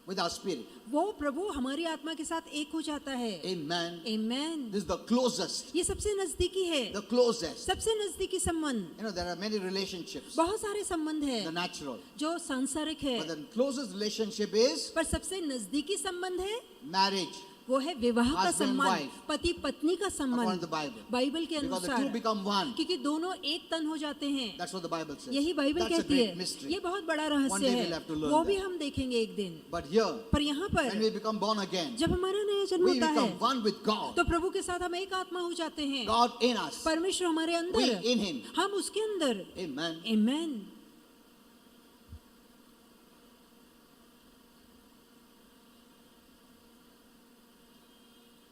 Speaker 2: with our spirit.
Speaker 1: वो प्रभु हमारी आत्मा के साथ एक हो जाता है।
Speaker 2: Amen.
Speaker 1: आमीन।
Speaker 2: This is the closest.
Speaker 1: ये सबसे नजदीकी है।
Speaker 2: The closest.
Speaker 1: सबसे नजदीकी संबंध।
Speaker 2: You know, there are many relationships.
Speaker 1: बहुत सारे संबंध
Speaker 2: The
Speaker 1: है
Speaker 2: natural.
Speaker 1: जो सांसारिक है,
Speaker 2: But the closest relationship is
Speaker 1: पर सबसे नजदीकी संबंध है
Speaker 2: marriage.
Speaker 1: वो है विवाह का
Speaker 2: Husband and
Speaker 1: संबंध,
Speaker 2: wife.
Speaker 1: पति पत्नी का
Speaker 2: According
Speaker 1: संबंध
Speaker 2: to the Bible.
Speaker 1: बाइबल के
Speaker 2: Because the two
Speaker 1: अनुसार।
Speaker 2: become one.
Speaker 1: क्योंकि दोनों एक तन हो जाते हैं।
Speaker 2: That's what the Bible says.
Speaker 1: यही बाइबल
Speaker 2: That's a
Speaker 1: कहती
Speaker 2: great
Speaker 1: है।
Speaker 2: mystery.
Speaker 1: ये बहुत बड़ा
Speaker 2: One
Speaker 1: रहस्य
Speaker 2: day
Speaker 1: है।
Speaker 2: we'll have to learn
Speaker 1: वो भी
Speaker 2: that.
Speaker 1: हम देखेंगे एक दिन।
Speaker 2: But here,
Speaker 1: पर यहाँ
Speaker 2: when
Speaker 1: पर
Speaker 2: we become born again,
Speaker 1: जब हमारा नया जन्म
Speaker 2: we
Speaker 1: होता है
Speaker 2: become one with God.
Speaker 1: तो प्रभु के साथ हम एक आत्मा हो जाते हैं।
Speaker 2: God in us.
Speaker 1: परमेश्वर हमारे
Speaker 2: We
Speaker 1: अंदर,
Speaker 2: in Him.
Speaker 1: हम उसके अंदर।
Speaker 2: Amen.
Speaker 1: आमीन।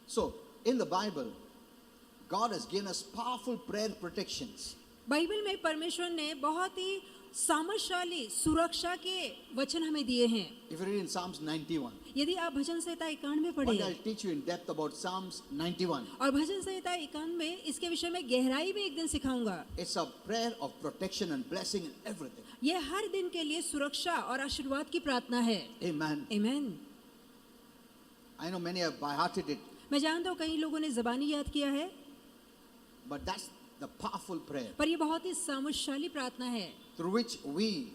Speaker 2: So, in the Bible, God has given us powerful prayer protections.
Speaker 1: Bible में परमेश्वर ने बहुत ही सामर्थशाली सुरक्षा के वचन हमें दिए हैं।
Speaker 2: If you read in Psalms 91,
Speaker 1: यदि आप भजन संहिता 51 में
Speaker 2: one day
Speaker 1: पढ़े
Speaker 2: I'll teach you in depth about Psalms 91.
Speaker 1: और भजन संहिता 51 में इसके विषय में गहराई में एक दिन सिखाऊंगा।
Speaker 2: It's a prayer of protection and blessing and everything.
Speaker 1: ये हर दिन के लिए सुरक्षा और आशीर्वाद की प्रार्थना है।
Speaker 2: Amen.
Speaker 1: आमीन।
Speaker 2: I know many have by-hearted it,
Speaker 1: मैं जानता हूँ कई लोगों ने ज़बानी याद किया है,
Speaker 2: but that's the powerful prayer
Speaker 1: पर ये बहुत ही सामर्थशाली प्रार्थना है
Speaker 2: through which we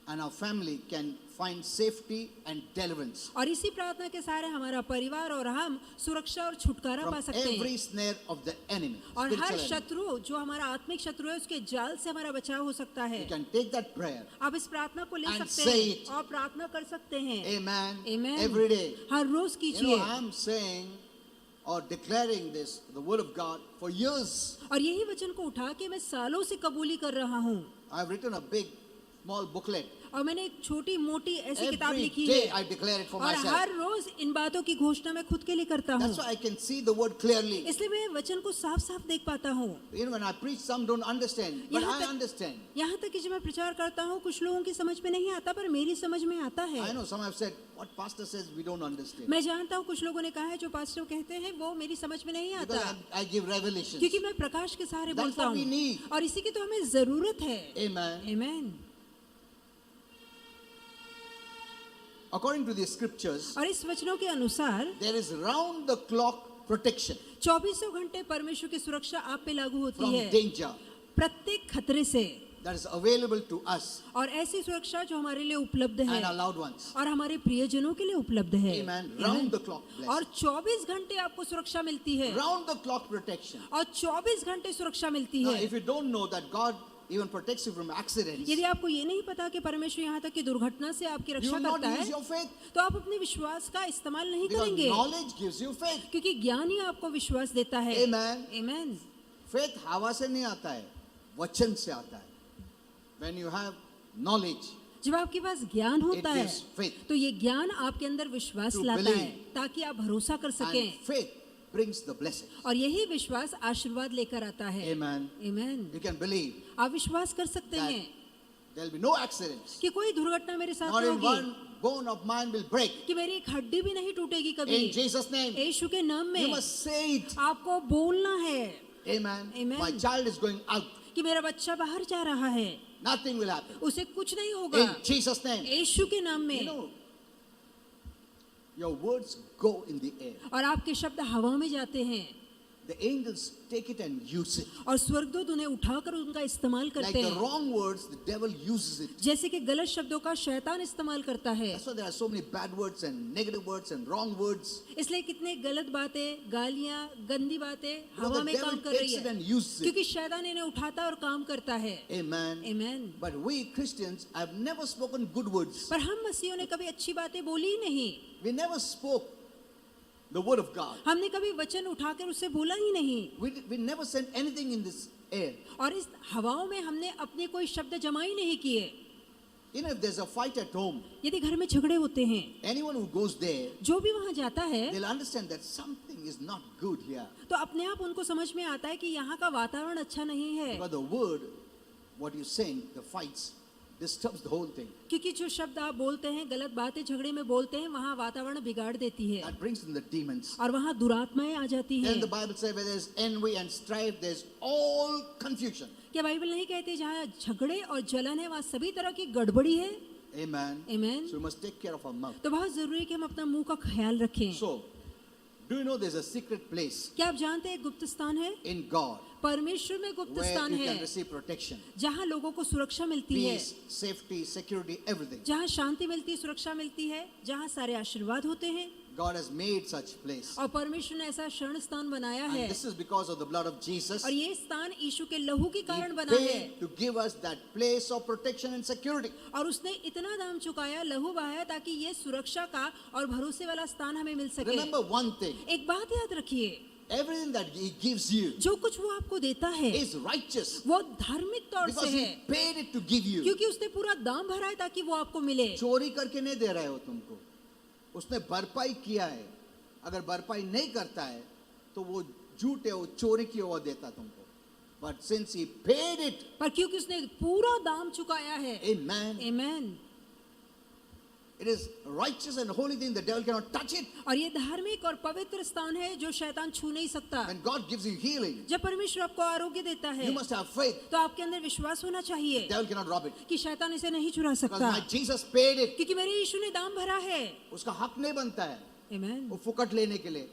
Speaker 2: and our family can find safety and deliverance
Speaker 1: और इसी प्रार्थना के सहारे हमारा परिवार और हम सुरक्षा और छुटकारा
Speaker 2: from
Speaker 1: पा सकते हैं
Speaker 2: every snare of the enemy.
Speaker 1: और
Speaker 2: spiritual
Speaker 1: हर
Speaker 2: enemy.
Speaker 1: शत्रु जो हमारा आत्मिक शत्रु है उसके जाल से हमारा बचाव हो सकता है।
Speaker 2: You can take that prayer.
Speaker 1: आप इस प्रार्थना को ले
Speaker 2: And
Speaker 1: सकते
Speaker 2: say
Speaker 1: हैं
Speaker 2: it.
Speaker 1: और प्रार्थना कर सकते हैं।
Speaker 2: Amen.
Speaker 1: Amen.
Speaker 2: Every day.
Speaker 1: Her rose
Speaker 2: You
Speaker 1: कीजिए।
Speaker 2: know, I'm saying or declaring this, the word of God, for years.
Speaker 1: और यही वचन को उठा के मैं सालों से कबूली कर रहा हूँ
Speaker 2: I've written a big, small booklet.
Speaker 1: और मैंने एक छोटी मोटी ऐसी किताब
Speaker 2: Every
Speaker 1: लिखी
Speaker 2: day
Speaker 1: है
Speaker 2: I declare it for
Speaker 1: और
Speaker 2: myself.
Speaker 1: हर रोज इन बातों की घोषणा मैं खुद के लिए करता हूँ।
Speaker 2: That's why I can see the word clearly.
Speaker 1: इसलिए मैं वचन को साफ साफ देख पाता हूँ।
Speaker 2: You know, when I preach, some don't understand, but
Speaker 1: यहाँ
Speaker 2: I
Speaker 1: तक-
Speaker 2: understand.
Speaker 1: यहाँ तक कि जब मैं प्रचार करता हूँ कुछ लोगों की समझ में नहीं आता पर मेरी समझ में आता है।
Speaker 2: I know some have said, what pastor says, we don't understand.
Speaker 1: मैं जानता हूँ कुछ लोगों ने कहा है जो पास्टर कहते हैं वो मेरी समझ में नहीं आता
Speaker 2: Because I give revelations.
Speaker 1: क्योंकि मैं प्रकाश के सहारे
Speaker 2: That's
Speaker 1: बोलता
Speaker 2: what we
Speaker 1: हूँ
Speaker 2: need.
Speaker 1: और इसी की तो हमें जरूरत है।
Speaker 2: Amen.
Speaker 1: आमीन।
Speaker 2: According to the scriptures,
Speaker 1: और इस वचनों के अनुसार
Speaker 2: there is round the clock protection
Speaker 1: 24 घंटे परमेश्वर की सुरक्षा आप पे लागू होती
Speaker 2: from
Speaker 1: है
Speaker 2: danger
Speaker 1: प्रत्येक खतरे से
Speaker 2: that is available to us
Speaker 1: और ऐसी सुरक्षा जो हमारे लिए उपलब्ध
Speaker 2: and
Speaker 1: है
Speaker 2: our loved ones.
Speaker 1: और हमारे प्रियजनों के लिए उपलब्ध है।
Speaker 2: Amen.
Speaker 1: Amen.
Speaker 2: Round the clock
Speaker 1: और
Speaker 2: blessing.
Speaker 1: 24 घंटे आपको सुरक्षा मिलती है
Speaker 2: Round the clock protection.
Speaker 1: और 24 घंटे सुरक्षा मिलती
Speaker 2: Now,
Speaker 1: है।
Speaker 2: if you don't know that God even protects you from accidents,
Speaker 1: यदि आपको ये नहीं पता कि परमेश्वर यहाँ तक कि दुर्घटना से आपकी
Speaker 2: you
Speaker 1: रक्षा
Speaker 2: will not
Speaker 1: करता
Speaker 2: use
Speaker 1: है
Speaker 2: your faith
Speaker 1: तो आप अपने विश्वास का इस्तेमाल नहीं
Speaker 2: because
Speaker 1: करेंगे
Speaker 2: knowledge gives you faith.
Speaker 1: क्योंकि ज्ञान ही आपको विश्वास देता है।
Speaker 2: Amen.
Speaker 1: आमीन।
Speaker 2: Faith हवा से नहीं आता है, वचन से आता है. When you have knowledge,
Speaker 1: जब आपके पास ज्ञान होता है
Speaker 2: gives faith.
Speaker 1: तो ये ज्ञान आपके अंदर विश्वास
Speaker 2: To
Speaker 1: लाता
Speaker 2: believe.
Speaker 1: है ताकि आप भरोसा कर
Speaker 2: and
Speaker 1: सकें
Speaker 2: faith brings the blessing.
Speaker 1: और यही विश्वास आशीर्वाद लेकर आता है।
Speaker 2: Amen.
Speaker 1: आमीन।
Speaker 2: You can believe
Speaker 1: आप विश्वास कर सकते
Speaker 2: that
Speaker 1: हैं
Speaker 2: there will be no accidents.
Speaker 1: कि कोई दुर्घटना मेरे साथ
Speaker 2: Not
Speaker 1: नहीं
Speaker 2: in
Speaker 1: होगी
Speaker 2: one bone of mine will break.
Speaker 1: कि मेरी एक हड्डी भी नहीं टूटेगी कभी।
Speaker 2: In Jesus' name,
Speaker 1: यीशु के नाम
Speaker 2: you
Speaker 1: में
Speaker 2: must say it.
Speaker 1: आपको बोलना है
Speaker 2: Amen.
Speaker 1: Amen.
Speaker 2: My child is going out.
Speaker 1: कि मेरा बच्चा बाहर जा रहा है,
Speaker 2: Nothing will happen.
Speaker 1: उसे कुछ नहीं होगा
Speaker 2: In Jesus' name.
Speaker 1: यीशु के नाम
Speaker 2: You
Speaker 1: में।
Speaker 2: know, your words go in the air.
Speaker 1: और आपके शब्द हवा में जाते हैं
Speaker 2: The angels take it and use it.
Speaker 1: और स्वर्गदूत उन्हें उठाकर उनका इस्तेमाल
Speaker 2: Like
Speaker 1: करते
Speaker 2: the
Speaker 1: हैं
Speaker 2: wrong words, the devil uses it.
Speaker 1: जैसे कि गलत शब्दों का शैतान इस्तेमाल करता है।
Speaker 2: That's why there are so many bad words and negative words and wrong words.
Speaker 1: इसलिए कितने गलत बातें, गालियां, गंदी बातें
Speaker 2: Because
Speaker 1: हवा
Speaker 2: the
Speaker 1: में
Speaker 2: devil
Speaker 1: काम कर
Speaker 2: takes
Speaker 1: रही
Speaker 2: it
Speaker 1: है
Speaker 2: and uses it.
Speaker 1: क्योंकि शैतान इन्हें उठाता और काम करता है।
Speaker 2: Amen.
Speaker 1: आमीन।
Speaker 2: But we Christians have never spoken good words.
Speaker 1: पर हम मसीहियों ने कभी अच्छी बातें बोली ही नहीं।
Speaker 2: We never spoke the word of God.
Speaker 1: हमने कभी वचन उठाकर उसे बोला ही नहीं
Speaker 2: We never sent anything in this air.
Speaker 1: और इस हवाओं में हमने अपने कोई शब्द जमा ही नहीं किए।
Speaker 2: You know, if there's a fight at home,
Speaker 1: यदि घर में झगड़े होते हैं
Speaker 2: anyone who goes there,
Speaker 1: जो भी वहां जाता है
Speaker 2: they'll understand that something is not good here.
Speaker 1: तो अपने आप उनको समझ में आता है कि यहाँ का वातावरण अच्छा नहीं है
Speaker 2: Because the word, what you're saying, the fights, disturbs the whole thing.
Speaker 1: क्योंकि जो शब्द आप बोलते हैं गलत बातें झगड़े में बोलते हैं वहाँ वातावरण बिगाड़ देती है
Speaker 2: That brings in the demons.
Speaker 1: और वहाँ दुरात्माएं आ जाती हैं।
Speaker 2: Then the Bible says where there's envy and strife, there's all confusion.
Speaker 1: क्या बाइबल नहीं कहती जहाँ झगड़े और जलन है वहाँ सभी तरह की गड़बड़ी है।
Speaker 2: Amen.
Speaker 1: आमीन।
Speaker 2: So we must take care of our mouth.
Speaker 1: तो बहुत जरूरी है कि हम अपना मुंह का ख्याल रखें।
Speaker 2: So, do you know there's a secret place
Speaker 1: क्या आप जानते हैं एक गुप्त स्थान है?
Speaker 2: in God
Speaker 1: परमेश्वर में गुप्त
Speaker 2: where
Speaker 1: स्थान
Speaker 2: you
Speaker 1: है
Speaker 2: can receive protection,
Speaker 1: जहाँ लोगों को सुरक्षा मिलती है,
Speaker 2: peace, safety, security, everything.
Speaker 1: जहाँ शांति मिलती है, सुरक्षा मिलती है, जहाँ सारे आशीर्वाद होते हैं
Speaker 2: God has made such place.
Speaker 1: और परमेश्वर ने ऐसा शरण स्थान बनाया
Speaker 2: And
Speaker 1: है
Speaker 2: this is because of the blood of Jesus.
Speaker 1: और ये स्थान यीशु के लहू के
Speaker 2: He
Speaker 1: कारण बना है
Speaker 2: paid to give us that place of protection and security.
Speaker 1: और उसने इतना दाम चुकाया, लहू बहाया ताकि ये सुरक्षा का और भरोसे वाला स्थान हमें मिल सके।
Speaker 2: Remember one thing,
Speaker 1: एक बात याद रखिए,
Speaker 2: everything that He gives you
Speaker 1: जो कुछ वो आपको देता है
Speaker 2: is righteous
Speaker 1: वो धार्मिक तौर से
Speaker 2: because
Speaker 1: है
Speaker 2: He paid it to give you.
Speaker 1: क्योंकि उसने पूरा दाम भरा है ताकि वो आपको मिले।
Speaker 2: चोरी करके नहीं दे रहा है वो तुमको, उसने भरपाई किया है। अगर भरपाई नहीं करता है तो वो झूठ है, वो चोरी की हुआ देता तुमको। But since he paid it,
Speaker 1: पर क्योंकि उसने पूरा दाम चुकाया है,
Speaker 2: amen,
Speaker 1: amen,
Speaker 2: it is righteous and holy thing, the devil cannot touch it.
Speaker 1: और ये धार्मिक और पवित्र स्थान है जो शैतान छू नहीं सकता।
Speaker 2: When God gives you healing,
Speaker 1: जब परमेश्वर आपको आरोग्य देता है
Speaker 2: you must have faith.
Speaker 1: तो आपके अंदर विश्वास होना चाहिए
Speaker 2: The devil cannot rob it.
Speaker 1: कि शैतान इसे नहीं चुरा
Speaker 2: Because
Speaker 1: सकता,
Speaker 2: my Jesus paid it.
Speaker 1: क्योंकि मेरे यीशु ने दाम भरा है।
Speaker 2: उसका हक नहीं बनता है
Speaker 1: आमेन,
Speaker 2: वो फुकट लेने के लिए।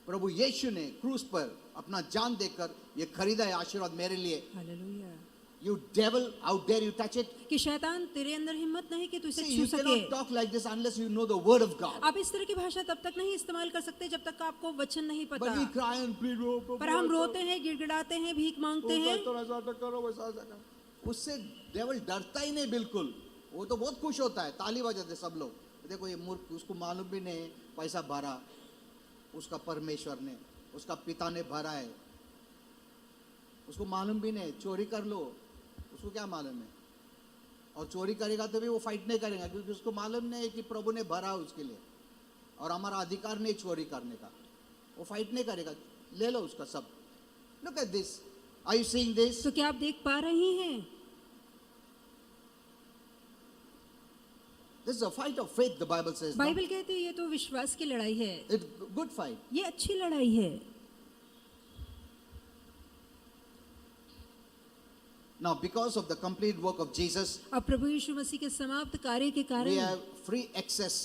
Speaker 2: प्रभु यीशु ने क्रूस पर अपना जान देकर ये खरीदा है आशीर्वाद मेरे लिए।
Speaker 1: Hallelujah.
Speaker 2: You devil, how dare you touch it?
Speaker 1: कि शैतान तेरे अंदर हिम्मत नहीं कि तू इसे
Speaker 2: See,
Speaker 1: छू
Speaker 2: you
Speaker 1: सके।
Speaker 2: cannot talk like this unless you know the word of God.
Speaker 1: आप इस तरह की भाषा तब तक नहीं इस्तेमाल कर सकते जब तक आपको वचन नहीं
Speaker 2: But
Speaker 1: पता।
Speaker 2: we cry and plead, "Oh, Prabhu,
Speaker 1: पर हम रोते हैं, गिड़गिड़ाते हैं, भीख मांगते हैं।
Speaker 2: ऐसा करो, वैसा करो। उससे डेविल डरता ही नहीं बिल्कुल। वो तो बहुत खुश होता है, ताली बजाते सब लोग। देखो ये मूर्ख, उसको मालूम भी नहीं पैसा भरा उसका परमेश्वर ने, उसका पिता ने भरा है, उसको मालूम भी नहीं। चोरी कर लो, उसको क्या मालूम है? और चोरी करेगा तो भी वो फाइट नहीं करेगा क्योंकि उसको मालूम नहीं है कि प्रभु ने भरा उसके लिए और हमारा अधिकार नहीं चोरी करने का। वो फाइट नहीं करेगा, ले लो उसका सब। Look at this. Are you seeing this?
Speaker 1: तो क्या आप देख पा रही हैं?
Speaker 2: This is a fight of faith, the Bible says. No?
Speaker 1: Bible कहती है ये तो विश्वास की लड़ाई है,
Speaker 2: It's good fight.
Speaker 1: ये अच्छी लड़ाई है।
Speaker 2: Now, because of the complete work of Jesus,
Speaker 1: अब प्रभु यीशु मसीह के समाप्त कार्य के
Speaker 2: we
Speaker 1: कारण
Speaker 2: have free access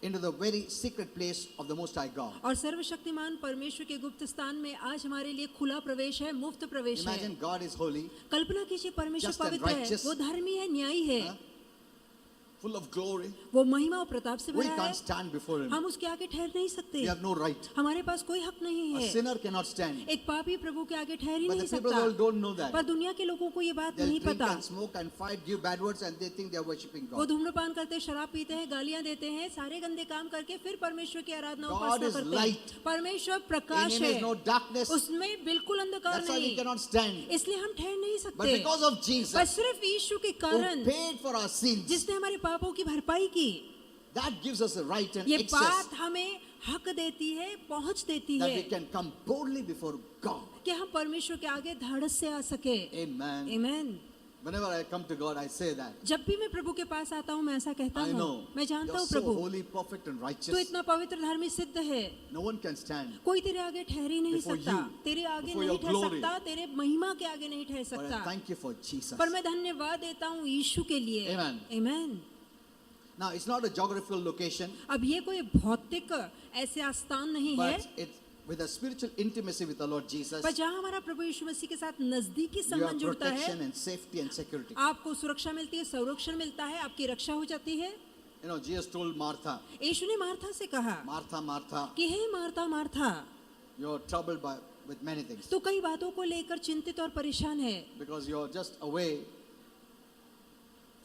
Speaker 2: into the very secret place of the Most High God.
Speaker 1: और सर्वशक्तिमान परमेश्वर के गुप्त स्थान में आज हमारे लिए खुला प्रवेश है, मुफ्त प्रवेश है।
Speaker 2: Imagine God is holy,
Speaker 1: कल्पना कीजिए परमेश्वर
Speaker 2: Just and
Speaker 1: पवित्र है,
Speaker 2: righteous.
Speaker 1: वो धर्मी है, न्यायी है,
Speaker 2: huh? Full of glory.
Speaker 1: वो महिमा और प्रताप से
Speaker 2: We
Speaker 1: भरा है।
Speaker 2: can't stand before Him.
Speaker 1: हम उसके आगे ठहर नहीं सकते,
Speaker 2: We have no right.
Speaker 1: हमारे पास कोई हक नहीं
Speaker 2: A
Speaker 1: है।
Speaker 2: sinner cannot stand.
Speaker 1: एक पापी प्रभु के आगे ठहर ही
Speaker 2: But
Speaker 1: नहीं
Speaker 2: the people
Speaker 1: सकता।
Speaker 2: all don't know that.
Speaker 1: पर दुनिया के लोगों को ये बात
Speaker 2: They'll
Speaker 1: नहीं
Speaker 2: drink
Speaker 1: पता।
Speaker 2: and smoke and fight, give bad words, and they think they are worshipping
Speaker 1: वो
Speaker 2: God.
Speaker 1: धूम्रपान करते, शराब पीते हैं, गालियां देते हैं, सारे गंदे काम करके फिर परमेश्वर की आराधना
Speaker 2: God
Speaker 1: उपासना
Speaker 2: is
Speaker 1: करते
Speaker 2: light.
Speaker 1: हैं। परमेश्वर
Speaker 2: In
Speaker 1: प्रकाश
Speaker 2: Him
Speaker 1: है,
Speaker 2: is no darkness.
Speaker 1: उसमें बिल्कुल अंधकार
Speaker 2: That's why we
Speaker 1: नहीं,
Speaker 2: cannot stand.
Speaker 1: इसलिए हम ठहर नहीं
Speaker 2: But
Speaker 1: सकते।
Speaker 2: because of
Speaker 1: पर
Speaker 2: Jesus,
Speaker 1: सिर्फ यीशु के
Speaker 2: who
Speaker 1: कारण,
Speaker 2: paid for our sins,
Speaker 1: जिसने हमारे पापों की भरपाई की,
Speaker 2: that gives us a right and
Speaker 1: ये
Speaker 2: access
Speaker 1: बात हमें हक देती है, पहुंच देती
Speaker 2: that
Speaker 1: है
Speaker 2: we can come boldly before God.
Speaker 1: कि हम परमेश्वर के आगे धड़स से आ सके।
Speaker 2: Amen.
Speaker 1: Amen.
Speaker 2: Whenever I come to God, I say that.
Speaker 1: जब भी मैं प्रभु के पास आता हूँ मैं ऐसा कहता
Speaker 2: I
Speaker 1: हूँ,
Speaker 2: know
Speaker 1: मैं जानता
Speaker 2: you're
Speaker 1: हूँ
Speaker 2: so
Speaker 1: Prabhu
Speaker 2: holy, perfect, and
Speaker 1: तू
Speaker 2: righteous.
Speaker 1: इतना पवित्र धार्मिक सिद्ध है,
Speaker 2: No one can stand.
Speaker 1: कोई तेरे आगे ठहर ही नहीं
Speaker 2: Before
Speaker 1: सकता,
Speaker 2: you,
Speaker 1: तेरे आगे
Speaker 2: before
Speaker 1: नहीं
Speaker 2: your
Speaker 1: ठहर
Speaker 2: glory.
Speaker 1: सकता, तेरे महिमा के आगे नहीं ठहर
Speaker 2: But I
Speaker 1: सकता।
Speaker 2: thank you for Jesus.
Speaker 1: पर मैं धन्यवाद देता हूँ यीशु के लिए।
Speaker 2: Amen.
Speaker 1: Amen.
Speaker 2: Now, it's not a geographical location,
Speaker 1: अब ये कोई भौतिक ऐसे आस्थान नहीं है,
Speaker 2: but it's with a spiritual intimacy with the Lord Jesus.
Speaker 1: पर जहाँ हमारा प्रभु यीशु मसीह के साथ नजदीकी
Speaker 2: You
Speaker 1: संबंध
Speaker 2: have
Speaker 1: जुड़ता है,
Speaker 2: protection and safety and security.
Speaker 1: आपको सुरक्षा मिलती है, संरक्षण मिलता है, आपकी रक्षा हो जाती है।
Speaker 2: You know, Jesus told Martha,
Speaker 1: यीशु ने मार्था से कहा
Speaker 2: Martha, Martha,
Speaker 1: कि हे Martha Martha,
Speaker 2: you're troubled with many things
Speaker 1: तो कई बातों को लेकर चिंतित और परेशान है,
Speaker 2: because you're just away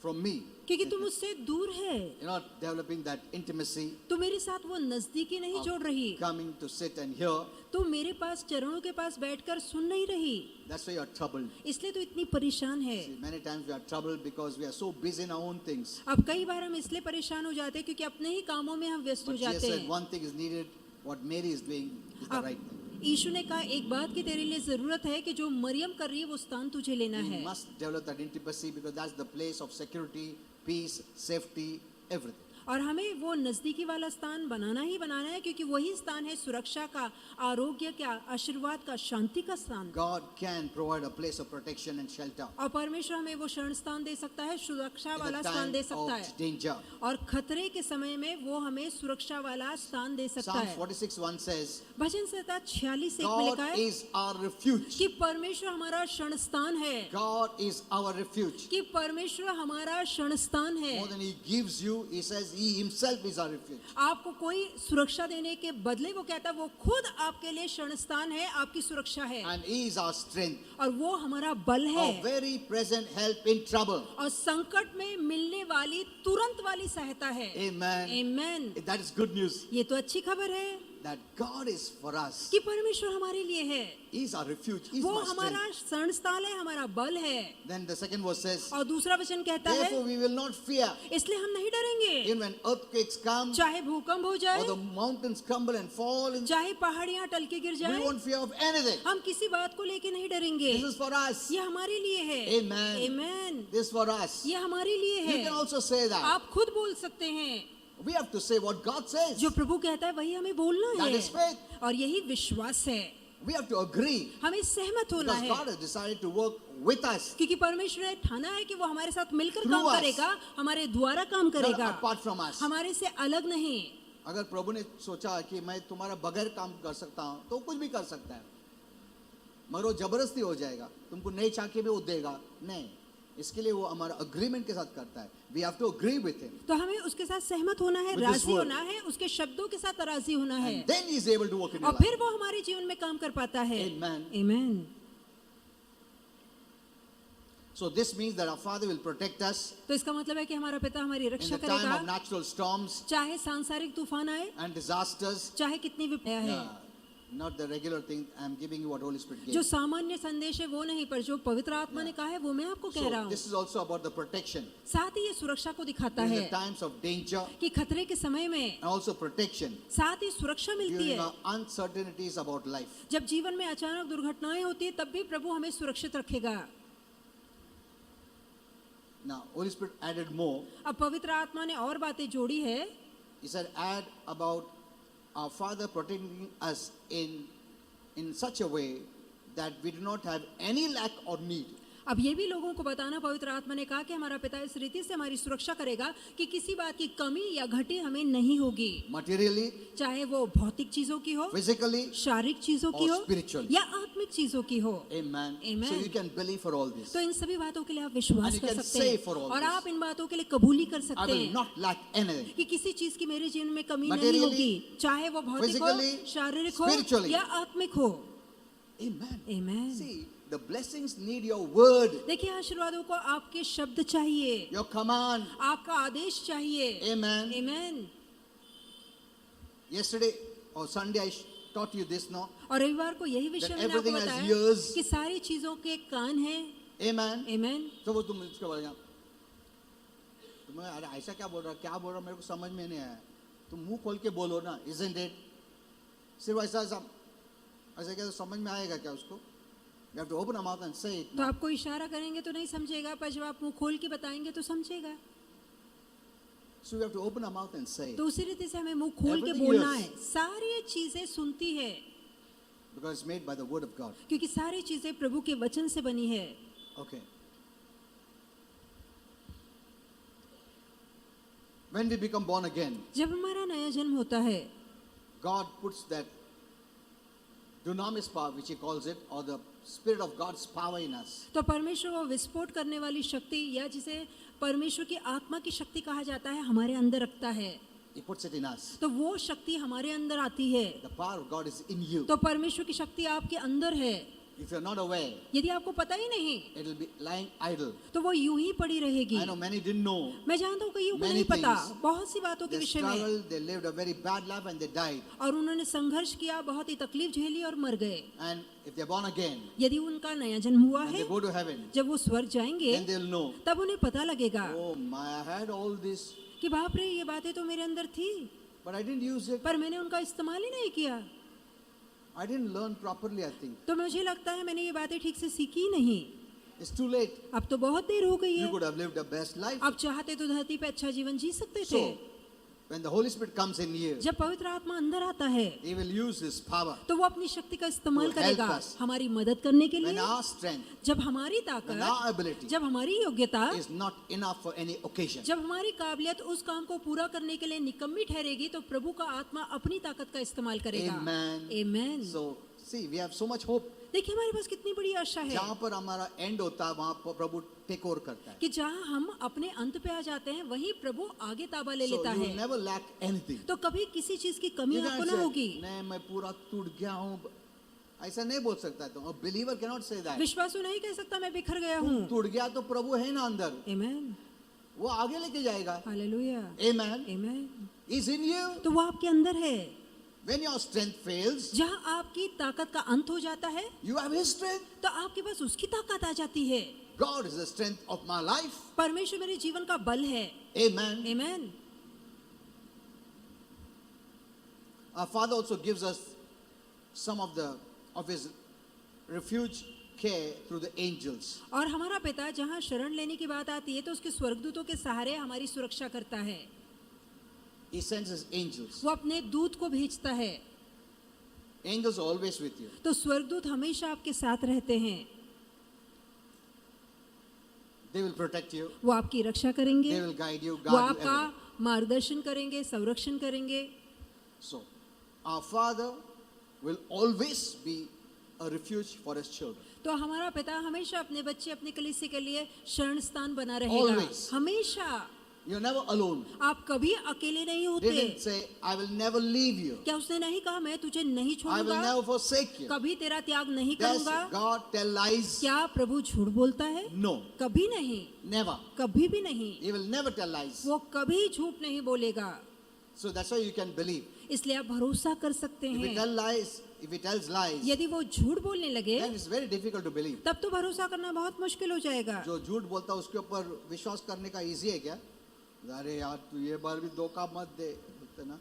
Speaker 2: from me.
Speaker 1: क्योंकि तुम मुझसे दूर है,
Speaker 2: You're not developing that intimacy,
Speaker 1: तो मेरे साथ वो नजदीकी नहीं जोड़ रही,
Speaker 2: coming to sit and hear.
Speaker 1: तो मेरे पास चरणों के पास बैठकर सुन नहीं रही,
Speaker 2: That's why you're troubled.
Speaker 1: इसलिए तो इतनी परेशान है।
Speaker 2: See, many times we are troubled because we are so busy in our own things.
Speaker 1: अब कई बार हम इसलिए परेशान हो जाते हैं क्योंकि अपने ही कामों में हम व्यस्त हो
Speaker 2: But Jesus
Speaker 1: जाते
Speaker 2: said
Speaker 1: हैं।
Speaker 2: one thing is needed, what Mary is doing is the
Speaker 1: अब
Speaker 2: right thing.
Speaker 1: यीशु ने कहा एक बात की तेरे लिए जरूरत है कि जो मरियम कर रही है वो स्थान तुझे लेना
Speaker 2: You
Speaker 1: है,
Speaker 2: must develop that intimacy because that's the place of security, peace, safety, everything.
Speaker 1: और हमें वो नजदीकी वाला स्थान बनाना ही बनाना है क्योंकि वही स्थान है सुरक्षा का, आरोग्य का, आशीर्वाद का, शांति का स्थान।
Speaker 2: God can provide a place of protection and shelter
Speaker 1: और परमेश्वर हमें वो शरण स्थान दे सकता है, सुरक्षा
Speaker 2: in
Speaker 1: वाला
Speaker 2: the
Speaker 1: स्थान
Speaker 2: time
Speaker 1: दे सकता है,
Speaker 2: of danger.
Speaker 1: और खतरे के समय में वो हमें सुरक्षा वाला स्थान दे सकता
Speaker 2: Psalm
Speaker 1: है।
Speaker 2: 46:1 says,
Speaker 1: भजन संहिता 46 में
Speaker 2: God
Speaker 1: लिखा है
Speaker 2: is our refuge.
Speaker 1: कि परमेश्वर हमारा शरण स्थान है,
Speaker 2: God is our refuge.
Speaker 1: कि परमेश्वर हमारा शरण स्थान है।
Speaker 2: More than He gives you, He says He Himself is our refuge.
Speaker 1: आपको कोई सुरक्षा देने के बदले वो कहता है वो खुद आपके लिए शरण स्थान है, आपकी सुरक्षा है,
Speaker 2: And He is our strength,
Speaker 1: और वो हमारा बल है,
Speaker 2: our very present help in trouble.
Speaker 1: और संकट में मिलने वाली तुरंत वाली सहायता है।
Speaker 2: Amen.
Speaker 1: Amen.
Speaker 2: That is good news.
Speaker 1: ये तो अच्छी खबर है।
Speaker 2: that God is for us.
Speaker 1: कि परमेश्वर हमारे लिए है,
Speaker 2: He is our refuge. He is
Speaker 1: वो
Speaker 2: my strength.
Speaker 1: हमारा शरण स्थल है, हमारा बल है।
Speaker 2: Then the second verse says,
Speaker 1: और दूसरा वचन कहता है,
Speaker 2: therefore we will not fear,
Speaker 1: इसलिए हम नहीं डरेंगे,
Speaker 2: even when earthquakes come,
Speaker 1: चाहे भूकंप हो
Speaker 2: or
Speaker 1: जाए,
Speaker 2: the mountains crumble and fall.
Speaker 1: चाहे पहाड़ियां टल के गिर
Speaker 2: We
Speaker 1: जाए,
Speaker 2: won't fear of anything.
Speaker 1: हम किसी बात को लेके नहीं डरेंगे।
Speaker 2: This is for us.
Speaker 1: ये हमारे लिए है।
Speaker 2: Amen.
Speaker 1: Amen.
Speaker 2: This is for us.
Speaker 1: ये हमारे लिए
Speaker 2: You can
Speaker 1: है।
Speaker 2: also say that.
Speaker 1: आप खुद बोल सकते हैं,
Speaker 2: We have to say what God says.
Speaker 1: जो प्रभु कहता है वही हमें बोलना
Speaker 2: That
Speaker 1: है,
Speaker 2: is faith.
Speaker 1: और यही विश्वास है।
Speaker 2: We have to agree.
Speaker 1: हमें सहमत होना
Speaker 2: Because
Speaker 1: है,
Speaker 2: God has decided to work with us,
Speaker 1: क्योंकि परमेश्वर ने ठाना है कि वो हमारे साथ मिलकर
Speaker 2: Through
Speaker 1: काम
Speaker 2: us.
Speaker 1: करेगा, हमारे द्वारा काम
Speaker 2: not
Speaker 1: करेगा,
Speaker 2: apart from us.
Speaker 1: हमारे से अलग नहीं।
Speaker 2: अगर प्रभु ने सोचा कि मैं तुम्हारा बगैर काम कर सकता हूँ तो कुछ भी कर सकता है, मगर वो जबरदस्ती हो जाएगा, तुमको नहीं चाह के भी वो देगा नहीं। इसके लिए वो हमारा अग्रीमेंट के साथ करता है। We have to agree with him.
Speaker 1: तो हमें उसके साथ सहमत होना है,
Speaker 2: With this
Speaker 1: राजी
Speaker 2: word.
Speaker 1: होना है, उसके शब्दों के साथ राजी होना है,
Speaker 2: And then he is able to work in your
Speaker 1: और
Speaker 2: life.
Speaker 1: फिर वो हमारे जीवन में काम कर पाता है।
Speaker 2: Amen.
Speaker 1: Amen.
Speaker 2: So this means that our Father will protect us
Speaker 1: तो इसका मतलब है कि हमारा पिता हमारी
Speaker 2: in
Speaker 1: रक्षा
Speaker 2: the time
Speaker 1: करेगा,
Speaker 2: of natural storms
Speaker 1: चाहे सांसारिक तूफान आए,
Speaker 2: and disasters.
Speaker 1: चाहे कितनी विपत्तियां है।
Speaker 2: Yeah, not the regular thing. I am giving you what Holy Spirit
Speaker 1: जो
Speaker 2: gave.
Speaker 1: सामान्य संदेश है वो नहीं, पर जो पवित्र आत्मा ने कहा है वो मैं आपको कह रहा
Speaker 2: So
Speaker 1: हूँ।
Speaker 2: this is also about the protection
Speaker 1: साथ ही ये सुरक्षा को दिखाता
Speaker 2: in
Speaker 1: है
Speaker 2: the times of danger
Speaker 1: कि खतरे के समय में
Speaker 2: and also protection
Speaker 1: साथ ही सुरक्षा मिलती
Speaker 2: during
Speaker 1: है।
Speaker 2: our uncertainties about life.
Speaker 1: जब जीवन में अचानक दुर्घटनाएं होती है तब भी प्रभु हमें सुरक्षित रखेगा।
Speaker 2: Now Holy Spirit added more.
Speaker 1: अब पवित्र आत्मा ने और बातें जोड़ी है।
Speaker 2: He said, add about our Father protecting us in such a way that we do not have any lack or need.
Speaker 1: अब ये भी लोगों को बताना, पवित्र आत्मा ने कहा कि हमारा पिता इस रीति से हमारी सुरक्षा करेगा कि किसी बात की कमी या घटी हमें नहीं होगी,
Speaker 2: Materially,
Speaker 1: चाहे वो भौतिक चीजों की हो,
Speaker 2: physically,
Speaker 1: शारीरिक चीजों की
Speaker 2: or
Speaker 1: हो
Speaker 2: spiritually.
Speaker 1: या आत्मिक चीजों की हो।
Speaker 2: Amen.
Speaker 1: Amen.
Speaker 2: So you can believe for all this.
Speaker 1: तो इन सभी बातों के लिए आप विश्वास
Speaker 2: And you
Speaker 1: कर
Speaker 2: can
Speaker 1: सकते
Speaker 2: say
Speaker 1: हैं
Speaker 2: for all
Speaker 1: और
Speaker 2: this,
Speaker 1: आप इन बातों के लिए कबूली कर
Speaker 2: I
Speaker 1: सकते
Speaker 2: will
Speaker 1: हैं
Speaker 2: not lack anything.
Speaker 1: कि किसी चीज की मेरे जीवन में कमी नहीं
Speaker 2: Materially,
Speaker 1: होगी, चाहे वो भौतिक हो,
Speaker 2: physically,
Speaker 1: शारीरिक हो
Speaker 2: spiritually.
Speaker 1: या आत्मिक हो।
Speaker 2: Amen.
Speaker 1: Amen.
Speaker 2: See, the blessings need your word,
Speaker 1: देखिए, आशीर्वादों को आपके शब्द चाहिए,
Speaker 2: your command.
Speaker 1: आपका आदेश चाहिए।
Speaker 2: Amen.
Speaker 1: Amen.
Speaker 2: Yesterday or Sunday I taught you this, no?
Speaker 1: और रविवार को यही विषय
Speaker 2: That
Speaker 1: मैंने आपको
Speaker 2: everything has
Speaker 1: बताया
Speaker 2: ears.
Speaker 1: कि सारी चीजों के कान हैं।
Speaker 2: Amen.
Speaker 1: Amen.
Speaker 2: तो वो तुम इसके बारे में तुम्हें अरे ऐसा क्या बोल रहा मेरे को समझ में नहीं आया। तुम मुंह खोल के बोलो ना, isn't it? सिर्फ ऐसा क्या समझ में आएगा क्या उसको? You have to open your mouth and say it.
Speaker 1: तो आपको इशारा करेंगे तो नहीं समझेगा, पर जब आप मुंह खोल के बताएंगे तो समझेगा।
Speaker 2: So you have to open your mouth and say it.
Speaker 1: तो उसी रीति से हमें मुंह खोल के
Speaker 2: Everything
Speaker 1: बोलना
Speaker 2: hears.
Speaker 1: है। सारी चीजें सुनती है,
Speaker 2: Because it's made by the word of God.
Speaker 1: क्योंकि सारी चीजें प्रभु के वचन से बनी है।
Speaker 2: Okay. When we become born again,
Speaker 1: जब हमारा नया जन्म होता है,
Speaker 2: God puts that dunamis power, which He calls it, or the Spirit of God's power in us.
Speaker 1: तो परमेश्वर वो विस्फोट करने वाली शक्ति या जिसे परमेश्वर की आत्मा की शक्ति कहा जाता है, हमारे अंदर रखता है।
Speaker 2: He puts it in us.
Speaker 1: तो वो शक्ति हमारे अंदर आती है।
Speaker 2: The power of God is in you.
Speaker 1: तो परमेश्वर की शक्ति आपके अंदर है।
Speaker 2: If you're not aware,
Speaker 1: यदि आपको पता ही नहीं
Speaker 2: it will be lying idle.
Speaker 1: तो वो यूं ही पड़ी रहेगी।
Speaker 2: I know many didn't know.
Speaker 1: मैं जानता हूँ कईयों को
Speaker 2: Many
Speaker 1: नहीं पता
Speaker 2: things.
Speaker 1: बहुत सी बातों के
Speaker 2: They
Speaker 1: विषय में,
Speaker 2: struggled, they lived a very bad life and they died.
Speaker 1: और उन्होंने संघर्ष किया, बहुत ही तकलीफ झेली और मर गए।
Speaker 2: And if they're born again,
Speaker 1: यदि उनका नया जन्म हुआ
Speaker 2: when
Speaker 1: है,
Speaker 2: they go to heaven,
Speaker 1: जब वो स्वर्ग जाएंगे
Speaker 2: then they'll know,
Speaker 1: तब उन्हें पता लगेगा
Speaker 2: oh my, I had all this,
Speaker 1: कि बाप रे, ये बातें तो मेरे अंदर थी,
Speaker 2: but I didn't use it.
Speaker 1: पर मैंने उनका इस्तेमाल ही नहीं किया।
Speaker 2: I didn't learn properly, I think.
Speaker 1: तो मुझे लगता है मैंने ये बातें ठीक से सीखी ही नहीं।
Speaker 2: It's too late.
Speaker 1: अब तो बहुत देर हो गई
Speaker 2: You
Speaker 1: है।
Speaker 2: could have lived the best life.
Speaker 1: अब चाहते तो धरती पे अच्छा जीवन जी सकते थे।
Speaker 2: So, when the Holy Spirit comes in here,
Speaker 1: जब पवित्र आत्मा अंदर आता है
Speaker 2: He will use His power.
Speaker 1: तो वो अपनी शक्ति का इस्तेमाल
Speaker 2: To help
Speaker 1: करेगा
Speaker 2: us.
Speaker 1: हमारी मदद करने के
Speaker 2: When
Speaker 1: लिए।
Speaker 2: our strength,
Speaker 1: जब हमारी
Speaker 2: when
Speaker 1: ताकत,
Speaker 2: our ability
Speaker 1: जब हमारी योग्यता,
Speaker 2: is not enough for any occasion,
Speaker 1: जब हमारी काबिलियत उस काम को पूरा करने के लिए निकम्मी ठहरेगी, तो प्रभु का आत्मा अपनी ताकत का इस्तेमाल करेगा।
Speaker 2: Amen.
Speaker 1: Amen.
Speaker 2: So, see, we have so much hope.
Speaker 1: देखिए, हमारे पास कितनी बड़ी आशा है
Speaker 2: जहाँ पर हमारा एंड होता है वहाँ पर प्रभु टेक ओवर करता है.
Speaker 1: कि जहाँ हम अपने अंत पे आ जाते हैं, वहीं प्रभु आगे ताबा ले
Speaker 2: So
Speaker 1: लेता
Speaker 2: you
Speaker 1: है।
Speaker 2: will never lack anything.
Speaker 1: तो कभी किसी चीज की कमी
Speaker 2: You
Speaker 1: आपको
Speaker 2: can't
Speaker 1: ना
Speaker 2: say,
Speaker 1: होगी।
Speaker 2: नहीं मैं पूरा टूट गया हूँ, ऐसा नहीं बोल सकता तुम. A believer cannot say that.
Speaker 1: विश्वासु नहीं कह सकता मैं बिखर गया हूँ।
Speaker 2: टूट गया तो प्रभु है ना अंदर,
Speaker 1: Amen.
Speaker 2: वो आगे लेके जाएगा.
Speaker 1: Hallelujah.
Speaker 2: Amen.
Speaker 1: Amen.
Speaker 2: He's in you.
Speaker 1: तो वो आपके अंदर है।
Speaker 2: When your strength fails,
Speaker 1: जहाँ आपकी ताकत का अंत हो जाता है
Speaker 2: you have His strength.
Speaker 1: तो आपके पास उसकी ताकत आ जाती है।
Speaker 2: God is the strength of my life.
Speaker 1: परमेश्वर मेरे जीवन का बल है।
Speaker 2: Amen.
Speaker 1: Amen.
Speaker 2: Our Father also gives us some of His refuge care through the angels.
Speaker 1: और हमारा पिता जहाँ शरण लेने की बात आती है तो उसके स्वर्गदूतों के सहारे हमारी सुरक्षा करता है।
Speaker 2: He sends His angels.
Speaker 1: वो अपने दूत को भेजता है।
Speaker 2: Angels are always with you.
Speaker 1: तो स्वर्गदूत हमेशा आपके साथ रहते हैं।
Speaker 2: They will protect you.
Speaker 1: वो आपकी रक्षा करेंगे,
Speaker 2: They will guide you,
Speaker 1: वो
Speaker 2: guard you.
Speaker 1: आपका
Speaker 2: everywhere.
Speaker 1: मार्गदर्शन करेंगे, संरक्षण करेंगे।
Speaker 2: So, our Father will always be a refuge for His children.
Speaker 1: तो हमारा पिता हमेशा अपने बच्चे, अपने कलीसिया के लिए शरण स्थान बना रहेगा।
Speaker 2: Always.
Speaker 1: हमेशा।
Speaker 2: You're never alone.
Speaker 1: आप कभी अकेले नहीं
Speaker 2: He didn't
Speaker 1: होते।
Speaker 2: say, I will never leave you.
Speaker 1: क्या उसने नहीं कहा मैं तुझे नहीं
Speaker 2: I will
Speaker 1: छोड़ूंगा,
Speaker 2: never forsake you.
Speaker 1: कभी तेरा त्याग नहीं
Speaker 2: Does
Speaker 1: करूंगा?
Speaker 2: God tell lies?
Speaker 1: क्या प्रभु झूठ बोलता है?
Speaker 2: No,
Speaker 1: कभी नहीं,
Speaker 2: never.
Speaker 1: कभी भी नहीं।
Speaker 2: He will never tell lies.
Speaker 1: वो कभी झूठ नहीं बोलेगा।
Speaker 2: So that's why you can believe.
Speaker 1: इसलिए आप भरोसा कर सकते
Speaker 2: If he
Speaker 1: हैं।
Speaker 2: tell lies, if he tells lies,
Speaker 1: यदि वो झूठ बोलने लगे
Speaker 2: then it's very difficult to believe.
Speaker 1: तब तो भरोसा करना बहुत मुश्किल हो जाएगा।
Speaker 2: जो झूठ बोलता है उसके ऊपर विश्वास करने का इजी है क्या? अरे यार तू ये बार भी धोखा मत दे, बोलते ना.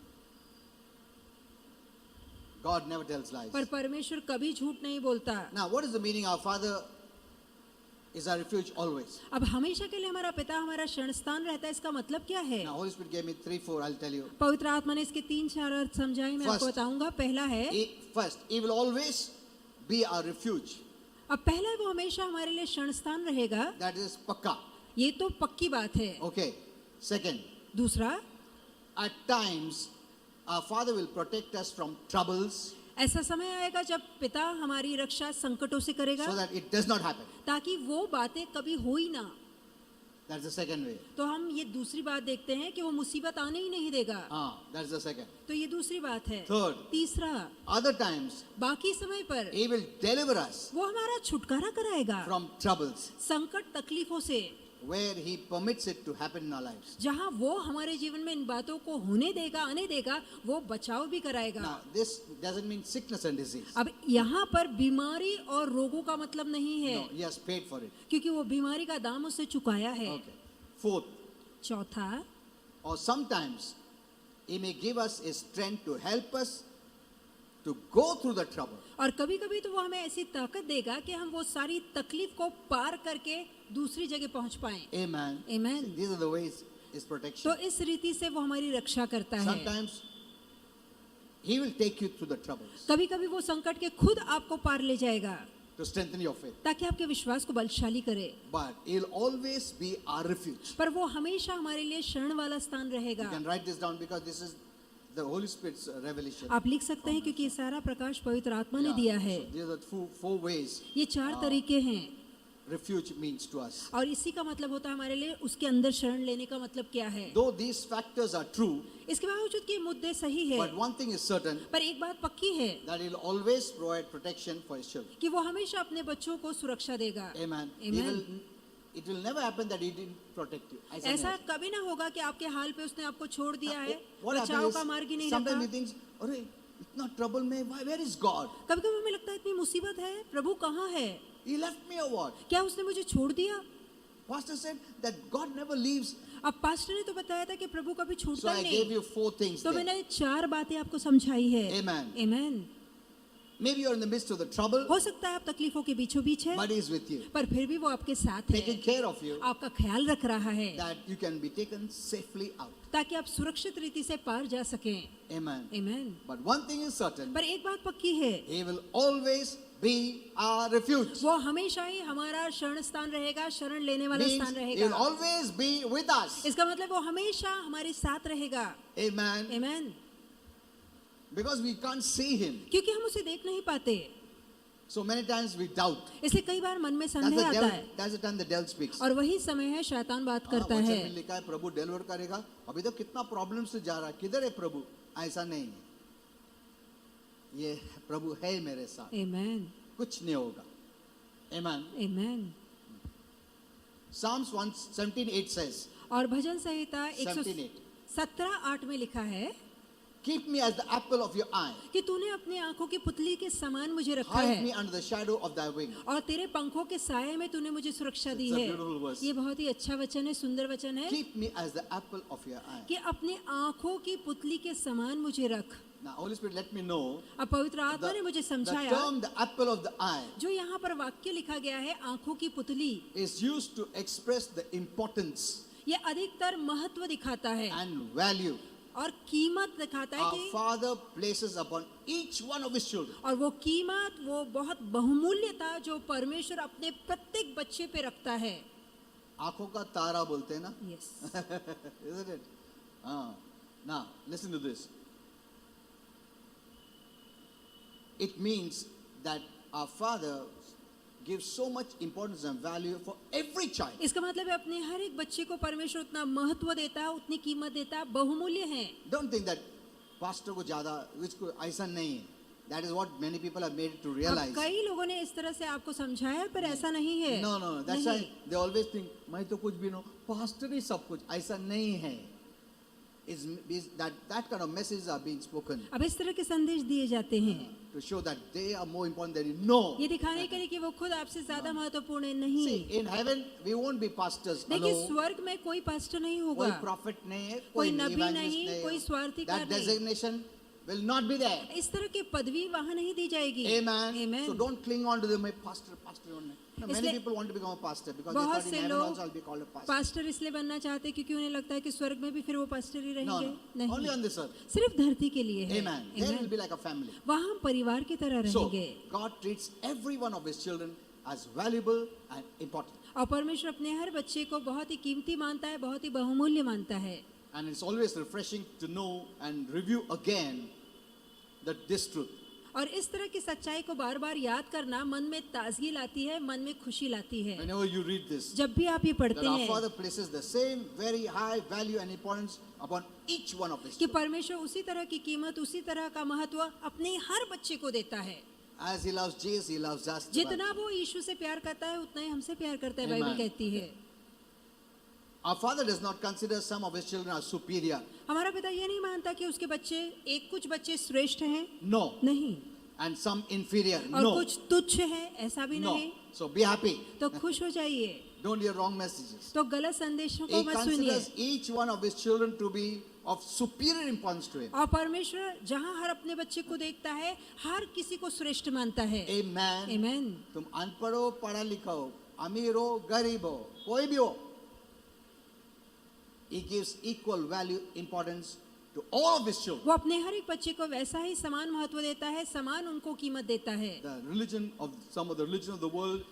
Speaker 2: God never tells lies.
Speaker 1: पर परमेश्वर कभी झूठ नहीं बोलता।
Speaker 2: Now, what is the meaning? Our Father is our refuge always.
Speaker 1: अब हमेशा के लिए हमारा पिता हमारा शरण स्थान रहता है, इसका मतलब क्या है?
Speaker 2: Now, Holy Spirit gave me 3-4. I'll tell you.
Speaker 1: पवित्र आत्मा ने इसके 3-4 अर्थ समझाए, मैं आपको
Speaker 2: First.
Speaker 1: बताऊंगा। पहला है,
Speaker 2: First, He will always be our refuge.
Speaker 1: अब पहला है वो हमेशा हमारे लिए शरण स्थान रहेगा।
Speaker 2: That is pakka.
Speaker 1: ये तो पक्की बात है।
Speaker 2: Okay. Second,
Speaker 1: दूसरा,
Speaker 2: at times our Father will protect us from troubles
Speaker 1: ऐसा समय आएगा जब पिता हमारी रक्षा संकटों से करेगा
Speaker 2: so that it does not happen.
Speaker 1: ताकि वो बातें कभी हो ही ना।
Speaker 2: That's the second way.
Speaker 1: तो हम ये दूसरी बात देखते हैं कि वो मुसीबत आने ही नहीं देगा।
Speaker 2: That's the second.
Speaker 1: तो ये दूसरी बात है।
Speaker 2: Third.
Speaker 1: तीसरा,
Speaker 2: Other times
Speaker 1: बाकी समय पर
Speaker 2: He will deliver us
Speaker 1: वो हमारा छुटकारा कराएगा
Speaker 2: from troubles
Speaker 1: संकट तकलीफों से,
Speaker 2: where He permits it to happen in our lives.
Speaker 1: जहाँ वो हमारे जीवन में इन बातों को होने देगा, आने देगा, वो बचाव भी कराएगा।
Speaker 2: Now, this doesn't mean sickness and disease.
Speaker 1: अब यहाँ पर बीमारी और रोगों का मतलब नहीं है,
Speaker 2: No, He has paid for it.
Speaker 1: क्योंकि वो बीमारी का दाम उससे चुकाया है।
Speaker 2: Okay. Fourth,
Speaker 1: चौथा,
Speaker 2: or sometimes He may give us His strength to help us to go through the trouble.
Speaker 1: और कभी कभी तो वो हमें ऐसी ताकत देगा कि हम वो सारी तकलीफ को पार करके दूसरी जगह पहुंच पाएं।
Speaker 2: Amen.
Speaker 1: Amen.
Speaker 2: See, these are the ways His protection.
Speaker 1: तो इस रीति से वो हमारी रक्षा करता है।
Speaker 2: Sometimes He will take you through the troubles
Speaker 1: कभी कभी वो संकट के खुद आपको पार ले जाएगा
Speaker 2: to strengthen your faith.
Speaker 1: ताकि आपके विश्वास को बलशाली करे।
Speaker 2: But He'll always be our refuge.
Speaker 1: पर वो हमेशा हमारे लिए शरण वाला स्थान
Speaker 2: You
Speaker 1: रहेगा।
Speaker 2: can write this down because this is the Holy Spirit's revelation.
Speaker 1: आप लिख सकते हैं क्योंकि ये सारा प्रकाश पवित्र आत्मा ने
Speaker 2: Yeah,
Speaker 1: दिया है।
Speaker 2: so these are the four ways
Speaker 1: ये 4 तरीके हैं
Speaker 2: refuge means to us.
Speaker 1: और इसी का मतलब होता है हमारे लिए उसके अंदर शरण लेने का मतलब क्या है।
Speaker 2: Though these factors are true,
Speaker 1: इसके बावजूद कि ये मुद्दे सही है,
Speaker 2: but one thing is certain,
Speaker 1: पर एक बात पक्की है
Speaker 2: that He'll always provide protection for His children.
Speaker 1: कि वो हमेशा अपने बच्चों को सुरक्षा देगा।
Speaker 2: Amen.
Speaker 1: Amen.
Speaker 2: It will never happen that He didn't protect you. ऐसा नहीं
Speaker 1: ऐसा
Speaker 2: होता.
Speaker 1: कभी ना होगा कि आपके हाल पे उसने आपको छोड़ दिया है,
Speaker 2: What
Speaker 1: बचाव
Speaker 2: happens
Speaker 1: का मार्ग ही
Speaker 2: is
Speaker 1: नहीं
Speaker 2: sometimes
Speaker 1: रखा।
Speaker 2: He thinks, अरे इतना trouble में, where is God?
Speaker 1: कभी कभी हमें लगता है इतनी मुसीबत है, प्रभु कहाँ है?
Speaker 2: He left me or what?
Speaker 1: क्या उसने मुझे छोड़ दिया?
Speaker 2: Pastor said that God never leaves.
Speaker 1: अब पास्टर ने तो बताया था कि प्रभु कभी
Speaker 2: So
Speaker 1: छूटता
Speaker 2: I
Speaker 1: ही
Speaker 2: gave
Speaker 1: नहीं।
Speaker 2: you 4 things
Speaker 1: तो
Speaker 2: there.
Speaker 1: मैंने 4 बातें आपको समझाई है।
Speaker 2: Amen.
Speaker 1: Amen.
Speaker 2: Maybe you're in the midst of the trouble,
Speaker 1: हो सकता है आप तकलीफों के बीचों बीच है,
Speaker 2: but He is with you,
Speaker 1: पर फिर भी वो आपके साथ है,
Speaker 2: taking care of you,
Speaker 1: आपका ख्याल रख रहा है
Speaker 2: that you can be taken safely out.
Speaker 1: ताकि आप सुरक्षित रीति से पार जा सकें।
Speaker 2: Amen.
Speaker 1: Amen.
Speaker 2: But one thing is certain,
Speaker 1: पर एक बात पक्की है,
Speaker 2: He will always be our refuge.
Speaker 1: वो हमेशा ही हमारा शरण स्थान रहेगा, शरण लेने वाला
Speaker 2: Means
Speaker 1: स्थान
Speaker 2: He will
Speaker 1: रहेगा।
Speaker 2: always be with us.
Speaker 1: इसका मतलब वो हमेशा हमारे साथ रहेगा।
Speaker 2: Amen.
Speaker 1: Amen.
Speaker 2: Because we can't see Him.
Speaker 1: क्योंकि हम उसे देख नहीं पाते,
Speaker 2: So many times we doubt.
Speaker 1: इसलिए कई बार मन में
Speaker 2: That's
Speaker 1: संदेह
Speaker 2: the
Speaker 1: आता
Speaker 2: devil.
Speaker 1: है
Speaker 2: That's the time the devil speaks.
Speaker 1: और वही समय है शैतान बात करता
Speaker 2: वचन
Speaker 1: है।
Speaker 2: में लिखा है प्रभु डिलीवर करेगा, अभी तो कितना प्रॉब्लम से जा रहा है, किधर है प्रभु? ऐसा नहीं है, ये प्रभु है मेरे साथ,
Speaker 1: Amen.
Speaker 2: कुछ नहीं होगा. Amen.
Speaker 1: Amen.
Speaker 2: Psalms 117:8 says,
Speaker 1: और भजन संहिता
Speaker 2: 17:8.
Speaker 1: 117:8 में लिखा है,
Speaker 2: Keep me as the apple of your eye.
Speaker 1: कि तूने अपनी आंखों की पुतली के समान मुझे रखा
Speaker 2: Hide me
Speaker 1: है
Speaker 2: under the shadow of thy wing.
Speaker 1: और तेरे पंखों के साये में तूने मुझे सुरक्षा दी
Speaker 2: It's a
Speaker 1: है।
Speaker 2: beautiful verse.
Speaker 1: ये बहुत ही अच्छा वचन है, सुंदर वचन है
Speaker 2: Keep me as the apple of your eye.
Speaker 1: कि अपने आंखों की पुतली के समान मुझे रख।
Speaker 2: Now, Holy Spirit, let me know
Speaker 1: अब पवित्र आत्मा ने मुझे
Speaker 2: the
Speaker 1: समझाया
Speaker 2: term the apple of the eye
Speaker 1: जो यहाँ पर वाक्य लिखा गया है आंखों की पुतली,
Speaker 2: is used to express the importance
Speaker 1: ये अधिकतर महत्व दिखाता है
Speaker 2: and value
Speaker 1: और कीमत दिखाता है
Speaker 2: our
Speaker 1: कि
Speaker 2: Father places upon each one of his children.
Speaker 1: और वो कीमत वो बहुत बहुमूल्यता जो परमेश्वर अपने प्रत्येक बच्चे पे रखता है।
Speaker 2: आंखों का तारा बोलते हैं ना?
Speaker 1: Yes
Speaker 2: Isn't it? Now, listen to this. It means that our Father gives so much importance and value for every child.
Speaker 1: इसका मतलब है अपने हर एक बच्चे को परमेश्वर उतना महत्व देता है, उतनी कीमत देता है, बहुमूल्य है।
Speaker 2: Don't think that pastor को ज़्यादा इसको ऐसा नहीं है. That is what many people have made it to realize.
Speaker 1: अब कई लोगों ने इस तरह से आपको समझाया पर ऐसा नहीं है।
Speaker 2: No. That's
Speaker 1: नहीं।
Speaker 2: why they always think मैं तो कुछ भी नहीं हूँ, pastor ही सब कुछ. ऐसा नहीं है. Is that kind of messages are being spoken
Speaker 1: अब इस तरह के संदेश दिए जाते हैं
Speaker 2: to show that they are more important than you know.
Speaker 1: ये दिखाने के लिए कि वो खुद आपसे ज्यादा महत्वपूर्ण है। नहीं,
Speaker 2: See, in heaven we won't be pastors
Speaker 1: देखिए
Speaker 2: alone.
Speaker 1: स्वर्ग में कोई पास्टर नहीं
Speaker 2: कोई
Speaker 1: होगा,
Speaker 2: prophet नहीं है,
Speaker 1: कोई
Speaker 2: कोई
Speaker 1: नबी
Speaker 2: evangelist
Speaker 1: नहीं,
Speaker 2: नहीं
Speaker 1: कोई
Speaker 2: है.
Speaker 1: स्वार्थीकार
Speaker 2: That
Speaker 1: नहीं।
Speaker 2: designation will not be there.
Speaker 1: इस तरह की पदवी वहाँ नहीं दी जाएगी।
Speaker 2: Amen.
Speaker 1: Amen।
Speaker 2: So don't cling on to them. My pastor. No, many
Speaker 1: इसलिए
Speaker 2: people want to become a pastor because they
Speaker 1: बहुत
Speaker 2: thought in
Speaker 1: से
Speaker 2: heaven
Speaker 1: लोग
Speaker 2: also I'll be called a pastor.
Speaker 1: Pastor इसलिए बनना चाहते हैं क्योंकि उन्हें लगता है कि स्वर्ग में भी फिर वो पास्टर ही
Speaker 2: No,
Speaker 1: रहेंगे।
Speaker 2: only
Speaker 1: नहीं,
Speaker 2: on this earth.
Speaker 1: सिर्फ धरती के लिए है।
Speaker 2: Amen. There will be like a family.
Speaker 1: वहाँ हम परिवार की तरह
Speaker 2: So
Speaker 1: रहेंगे
Speaker 2: God treats every one of His children as valuable and important,
Speaker 1: और परमेश्वर अपने हर बच्चे को बहुत ही कीमती मानता है, बहुत ही बहुमूल्य मानता है।
Speaker 2: and it's always refreshing to know and review again this truth.
Speaker 1: और इस तरह की सच्चाई को बार बार याद करना मन में ताजगी लाती है, मन में खुशी लाती है।
Speaker 2: Whenever you read this,
Speaker 1: जब भी आप ये
Speaker 2: that
Speaker 1: पढ़ते
Speaker 2: our
Speaker 1: हैं
Speaker 2: Father places the same very high value and importance upon each one of His
Speaker 1: कि
Speaker 2: children.
Speaker 1: परमेश्वर उसी तरह की कीमत, उसी तरह का महत्व अपने हर बच्चे को देता है।
Speaker 2: As He loves Jesus, He loves us. the
Speaker 1: जितना
Speaker 2: Bible.
Speaker 1: वो यीशु से प्यार करता है उतना ही हमसे प्यार करता है,
Speaker 2: Amen.
Speaker 1: बाइबल कहती है।
Speaker 2: Our Father does not consider some of His children as superior.
Speaker 1: हमारा पिता ये नहीं मानता कि उसके बच्चे कुछ बच्चे श्रेष्ठ हैं,
Speaker 2: No.
Speaker 1: नहीं,
Speaker 2: And some inferior.
Speaker 1: और
Speaker 2: No.
Speaker 1: कुछ तुच्छ है, ऐसा भी
Speaker 2: No.
Speaker 1: नहीं।
Speaker 2: So be happy.
Speaker 1: तो खुश हो जाइए,
Speaker 2: Don't hear wrong messages.
Speaker 1: तो गलत संदेशों को
Speaker 2: He
Speaker 1: मत सुनिए।
Speaker 2: considers each one of His children to be of superior importance to Him.
Speaker 1: और परमेश्वर जहाँ हर अपने बच्चे को देखता है, हर किसी को श्रेष्ठ मानता है।
Speaker 2: Amen.
Speaker 1: आमीन।
Speaker 2: तुम अनपढ़ हो, पढ़ा लिखा हो, अमीर हो, गरीब हो, कोई भी हो, He gives equal value, importance to all of His children.
Speaker 1: वो अपने हर एक बच्चे को वैसा ही समान महत्व देता है, समान उनको कीमत देता है।
Speaker 2: The religion of some of the religion of the world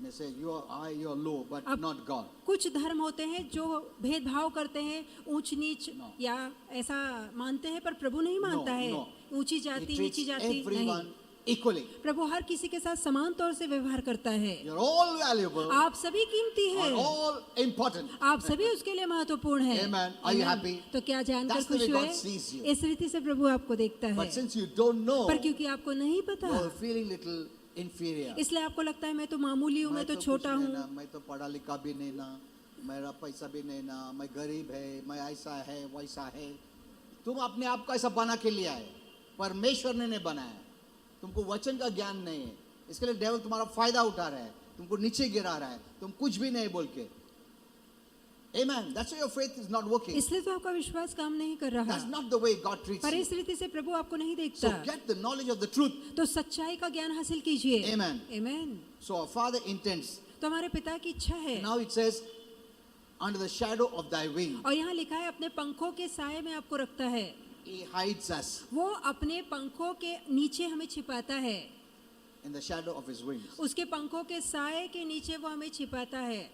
Speaker 2: may say you are high, you are low, but
Speaker 1: अब-
Speaker 2: not God.
Speaker 1: कुछ धर्म होते हैं जो भेदभाव करते हैं, ऊंच नीच
Speaker 2: No.
Speaker 1: या ऐसा मानते हैं, पर प्रभु नहीं मानता है।
Speaker 2: no.
Speaker 1: ऊंची
Speaker 2: He
Speaker 1: जाति,
Speaker 2: treats
Speaker 1: नीची जाति नहीं।
Speaker 2: everyone equally.
Speaker 1: प्रभु हर किसी के साथ समान तौर से व्यवहार करता है।
Speaker 2: You're all valuable,
Speaker 1: आप सभी कीमती
Speaker 2: are
Speaker 1: हैं,
Speaker 2: all important.
Speaker 1: आप सभी उसके लिए महत्वपूर्ण हैं।
Speaker 2: Amen. Are you
Speaker 1: Amen.
Speaker 2: happy?
Speaker 1: तो क्या जानकर
Speaker 2: That's the
Speaker 1: खुश
Speaker 2: way God
Speaker 1: हुए?
Speaker 2: sees you.
Speaker 1: इस रीति से प्रभु आपको देखता है,
Speaker 2: But since you don't know,
Speaker 1: पर क्योंकि आपको नहीं पता,
Speaker 2: you're feeling little inferior.
Speaker 1: इसलिए आपको लगता है मैं तो मामूली हूँ, मैं तो
Speaker 2: कुछ
Speaker 1: छोटा
Speaker 2: नहीं
Speaker 1: हूँ,
Speaker 2: ना, मैं तो पढ़ा लिखा भी नहीं ना, मेरा पैसा भी नहीं ना, मैं गरीब है, मैं ऐसा है वैसा है। तुम अपने आप को ऐसा बना के लिया है, परमेश्वर ने नहीं बनाया। तुमको वचन का ज्ञान नहीं है, इसके लिए डेविल तुम्हारा फायदा उठा रहा है, तुमको नीचे गिरा रहा है, तुम कुछ भी नहीं बोल के। Amen. That's why your faith is not working.
Speaker 1: इसलिए तो आपका विश्वास काम नहीं कर रहा।
Speaker 2: That's not the way God treats
Speaker 1: पर
Speaker 2: you.
Speaker 1: इस रीति से प्रभु आपको नहीं
Speaker 2: So
Speaker 1: देखता।
Speaker 2: get the knowledge of the truth.
Speaker 1: तो सच्चाई का ज्ञान हासिल कीजिए।
Speaker 2: Amen.
Speaker 1: आमीन।
Speaker 2: So our Father intends.
Speaker 1: तो हमारे पिता की इच्छा है।
Speaker 2: Now it says, under the shadow of thy wing,
Speaker 1: और यहाँ लिखा है अपने पंखों के साए में आपको रखता है।
Speaker 2: He hides us
Speaker 1: वो अपने पंखों के नीचे हमें छिपाता है।
Speaker 2: in the shadow of His wings.
Speaker 1: उसके पंखों के साए के नीचे वो हमें छिपाता है।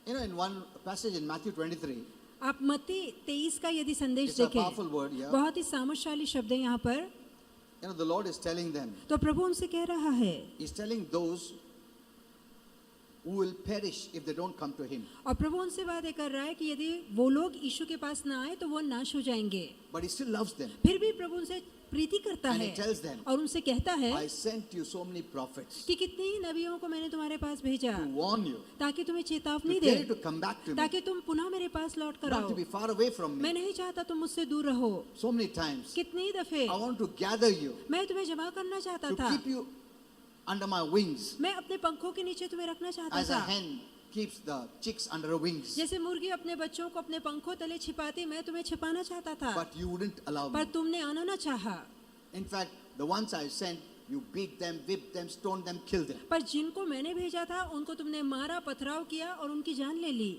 Speaker 2: You know, in one passage in Matthew 23,
Speaker 1: आप मत्ती 23 का यदि संदेश
Speaker 2: it's a
Speaker 1: देखें,
Speaker 2: powerful word, yeah.
Speaker 1: बहुत ही सामर्थ्यशाली शब्द है यहाँ पर।
Speaker 2: You know, the Lord is telling them,
Speaker 1: तो प्रभु उनसे कह रहा है,
Speaker 2: He's telling those who will perish if they don't come to him.
Speaker 1: और प्रभु उनसे वादे कर रहा है कि यदि वो लोग यीशु के पास ना आए तो वो नाश हो जाएंगे।
Speaker 2: But he still loves them.
Speaker 1: फिर भी प्रभु उनसे प्रीति करता
Speaker 2: And
Speaker 1: है
Speaker 2: he tells them,
Speaker 1: और उनसे कहता है
Speaker 2: I sent you so many prophets
Speaker 1: कि कितने ही नबियों को मैंने तुम्हारे पास भेजा
Speaker 2: to warn you,
Speaker 1: ताकि तुम्हें चेतावनी
Speaker 2: to
Speaker 1: they,
Speaker 2: tell you to come back to me,
Speaker 1: ताकि तुम पुनः मेरे पास लौट कर
Speaker 2: not
Speaker 1: आओ।
Speaker 2: to be far away from
Speaker 1: मैं
Speaker 2: me.
Speaker 1: नहीं चाहता तुम मुझसे दूर रहो।
Speaker 2: So many times,
Speaker 1: कितनी दफे
Speaker 2: I want to gather you,
Speaker 1: मैं तुम्हें जमा करना चाहता
Speaker 2: to
Speaker 1: था,
Speaker 2: keep you under my wings,
Speaker 1: मैं अपने पंखों के नीचे तुम्हें रखना चाहता
Speaker 2: as a
Speaker 1: था।
Speaker 2: hen keeps the chicks under her wings.
Speaker 1: जैसे मुर्गी अपने बच्चों को अपने पंखों तले छिपाती, मैं तुम्हें छिपाना चाहता था,
Speaker 2: But you wouldn't allow
Speaker 1: पर
Speaker 2: me.
Speaker 1: तुमने आना ना चाहा।
Speaker 2: In fact, the ones I sent, you beat them, whip them, stone them, kill them.
Speaker 1: पर जिनको मैंने भेजा था उनको तुमने मारा, पथराव किया और उनकी जान ले ली।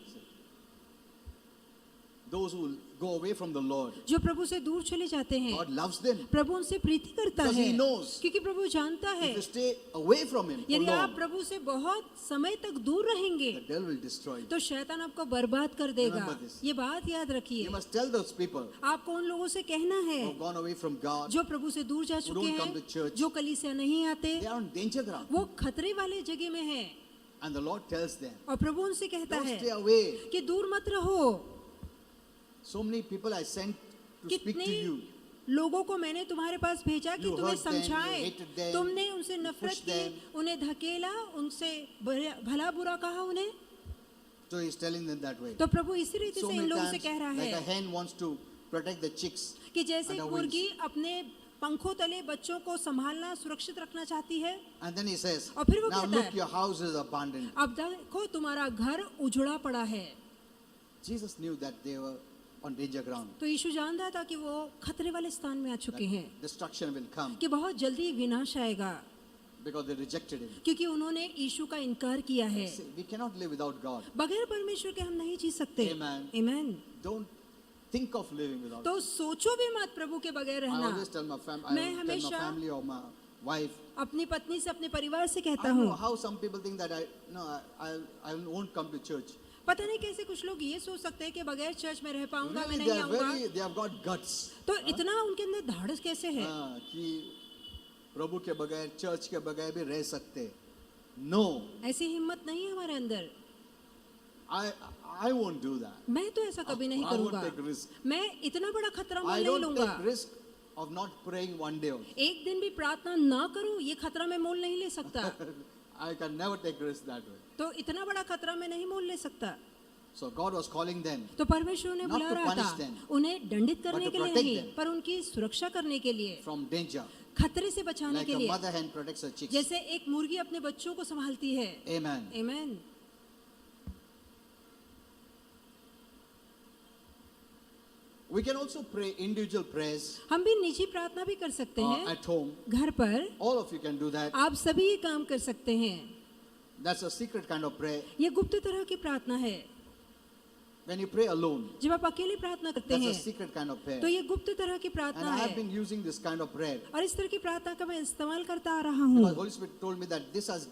Speaker 2: Those who go away from the Lord,
Speaker 1: जो प्रभु से दूर चले जाते हैं,
Speaker 2: God loves them.
Speaker 1: प्रभु उनसे प्रीति करता
Speaker 2: Because
Speaker 1: है,
Speaker 2: he knows.
Speaker 1: क्योंकि प्रभु जानता है
Speaker 2: If you stay away from him for
Speaker 1: यदि आप
Speaker 2: long,
Speaker 1: प्रभु से बहुत समय तक दूर रहेंगे
Speaker 2: the devil will destroy you.
Speaker 1: तो शैतान आपको बर्बाद कर देगा।
Speaker 2: Remember this.
Speaker 1: ये बात याद रखिए।
Speaker 2: You must tell those people
Speaker 1: आपको उन लोगों से कहना है
Speaker 2: who have gone away from God,
Speaker 1: जो प्रभु से दूर जा
Speaker 2: who
Speaker 1: चुके
Speaker 2: don't come to
Speaker 1: हैं,
Speaker 2: church,
Speaker 1: जो कलीसिया नहीं आते,
Speaker 2: they are on danger ground.
Speaker 1: वो खतरे वाले जगह में हैं।
Speaker 2: And the Lord tells them,
Speaker 1: और प्रभु उनसे कहता
Speaker 2: don't
Speaker 1: है
Speaker 2: stay away.
Speaker 1: कि दूर मत रहो।
Speaker 2: So many people I sent to speak
Speaker 1: कितने
Speaker 2: to you.
Speaker 1: लोगों को मैंने तुम्हारे पास भेजा कि
Speaker 2: You
Speaker 1: तुम्हें
Speaker 2: hurt them, you
Speaker 1: समझाए,
Speaker 2: hated them,
Speaker 1: तुमने उनसे
Speaker 2: you
Speaker 1: नफरत
Speaker 2: pushed
Speaker 1: की,
Speaker 2: them.
Speaker 1: उन्हें धकेला, उनसे भला बुरा कहा उन्हें।
Speaker 2: So he's telling them that way.
Speaker 1: तो प्रभु इसी रीति
Speaker 2: So
Speaker 1: से इन
Speaker 2: many
Speaker 1: लोगों से
Speaker 2: times,
Speaker 1: कह रहा
Speaker 2: like a
Speaker 1: है
Speaker 2: hen wants to protect the chicks,
Speaker 1: कि जैसे
Speaker 2: under
Speaker 1: एक
Speaker 2: wings.
Speaker 1: मुर्गी अपने पंखों तले बच्चों को संभालना, सुरक्षित रखना चाहती है,
Speaker 2: and then he says,
Speaker 1: और फिर वो
Speaker 2: now
Speaker 1: कहता
Speaker 2: look,
Speaker 1: है,
Speaker 2: your house is abandoned.
Speaker 1: अब देखो तुम्हारा घर उजड़ा पड़ा है।
Speaker 2: Jesus knew that they were on danger ground.
Speaker 1: तो यीशु जानता था कि वो खतरे वाले स्थान में आ चुके हैं,
Speaker 2: Destruction will come
Speaker 1: कि बहुत जल्दी विनाश आएगा,
Speaker 2: because they rejected him.
Speaker 1: क्योंकि उन्होंने यीशु का इनकार किया है।
Speaker 2: See, we cannot live without God.
Speaker 1: बगैर परमेश्वर के हम नहीं जी सकते।
Speaker 2: Amen.
Speaker 1: Amen.
Speaker 2: Don't think of living without
Speaker 1: तो
Speaker 2: God.
Speaker 1: सोचो भी मत प्रभु के बगैर
Speaker 2: I
Speaker 1: रहना।
Speaker 2: always tell my
Speaker 1: मैं हमेशा
Speaker 2: family or my wife,
Speaker 1: अपनी पत्नी से, अपने परिवार से कहता
Speaker 2: I don't
Speaker 1: हूँ,
Speaker 2: know how some people think that I won't come to church.
Speaker 1: पता नहीं कैसे कुछ लोग ये सोच सकते हैं कि बगैर चर्च में रह पाऊंगा, मैं
Speaker 2: Really,
Speaker 1: नहीं आऊंगा।
Speaker 2: they have got guts.
Speaker 1: तो इतना उनके अंदर धाड़स कैसे है
Speaker 2: हाँ, कि प्रभु के बगैर, चर्च के बगैर भी रह सकते. No,
Speaker 1: ऐसी हिम्मत नहीं है हमारे अंदर।
Speaker 2: I won't do that.
Speaker 1: मैं तो ऐसा कभी नहीं
Speaker 2: I won't
Speaker 1: करूंगा।
Speaker 2: take risk.
Speaker 1: मैं इतना बड़ा खतरा
Speaker 2: I
Speaker 1: मोल नहीं
Speaker 2: don't
Speaker 1: लूंगा।
Speaker 2: take risk of not praying one day also.
Speaker 1: एक दिन भी प्रार्थना ना करूं, ये खतरा मैं मोल नहीं ले सकता।
Speaker 2: I can never take risk that way.
Speaker 1: तो इतना बड़ा खतरा मैं नहीं मोल ले सकता।
Speaker 2: So God was calling them
Speaker 1: तो परमेश्वर ने
Speaker 2: Not
Speaker 1: बुला
Speaker 2: to
Speaker 1: रहा
Speaker 2: punish
Speaker 1: था
Speaker 2: them,
Speaker 1: उन्हें दंडित
Speaker 2: but
Speaker 1: करने
Speaker 2: to
Speaker 1: के लिए
Speaker 2: protect
Speaker 1: नहीं,
Speaker 2: them.
Speaker 1: पर उनकी सुरक्षा करने के लिए,
Speaker 2: from danger,
Speaker 1: खतरे से बचाने
Speaker 2: like
Speaker 1: के
Speaker 2: a
Speaker 1: लिए,
Speaker 2: mother hen protects her chicks.
Speaker 1: जैसे एक मुर्गी अपने बच्चों को संभालती है।
Speaker 2: Amen.
Speaker 1: Amen.
Speaker 2: We can also pray individual prayers
Speaker 1: हम भी निजी प्रार्थना भी कर सकते हैं
Speaker 2: at home.
Speaker 1: घर पर।
Speaker 2: All of you can do that.
Speaker 1: आप सभी ये काम कर सकते हैं।
Speaker 2: That's a secret kind of prayer.
Speaker 1: ये गुप्त तरह की प्रार्थना है।
Speaker 2: When you pray alone,
Speaker 1: जब आप अकेले प्रार्थना करते
Speaker 2: that's
Speaker 1: हैं
Speaker 2: a secret kind of prayer.
Speaker 1: तो ये गुप्त तरह की
Speaker 2: And
Speaker 1: प्रार्थना
Speaker 2: I have
Speaker 1: है,
Speaker 2: been using this kind of prayer
Speaker 1: और इस तरह की प्रार्थना का मैं इस्तेमाल करता आ रहा
Speaker 2: because
Speaker 1: हूँ,
Speaker 2: Holy Spirit told me that this has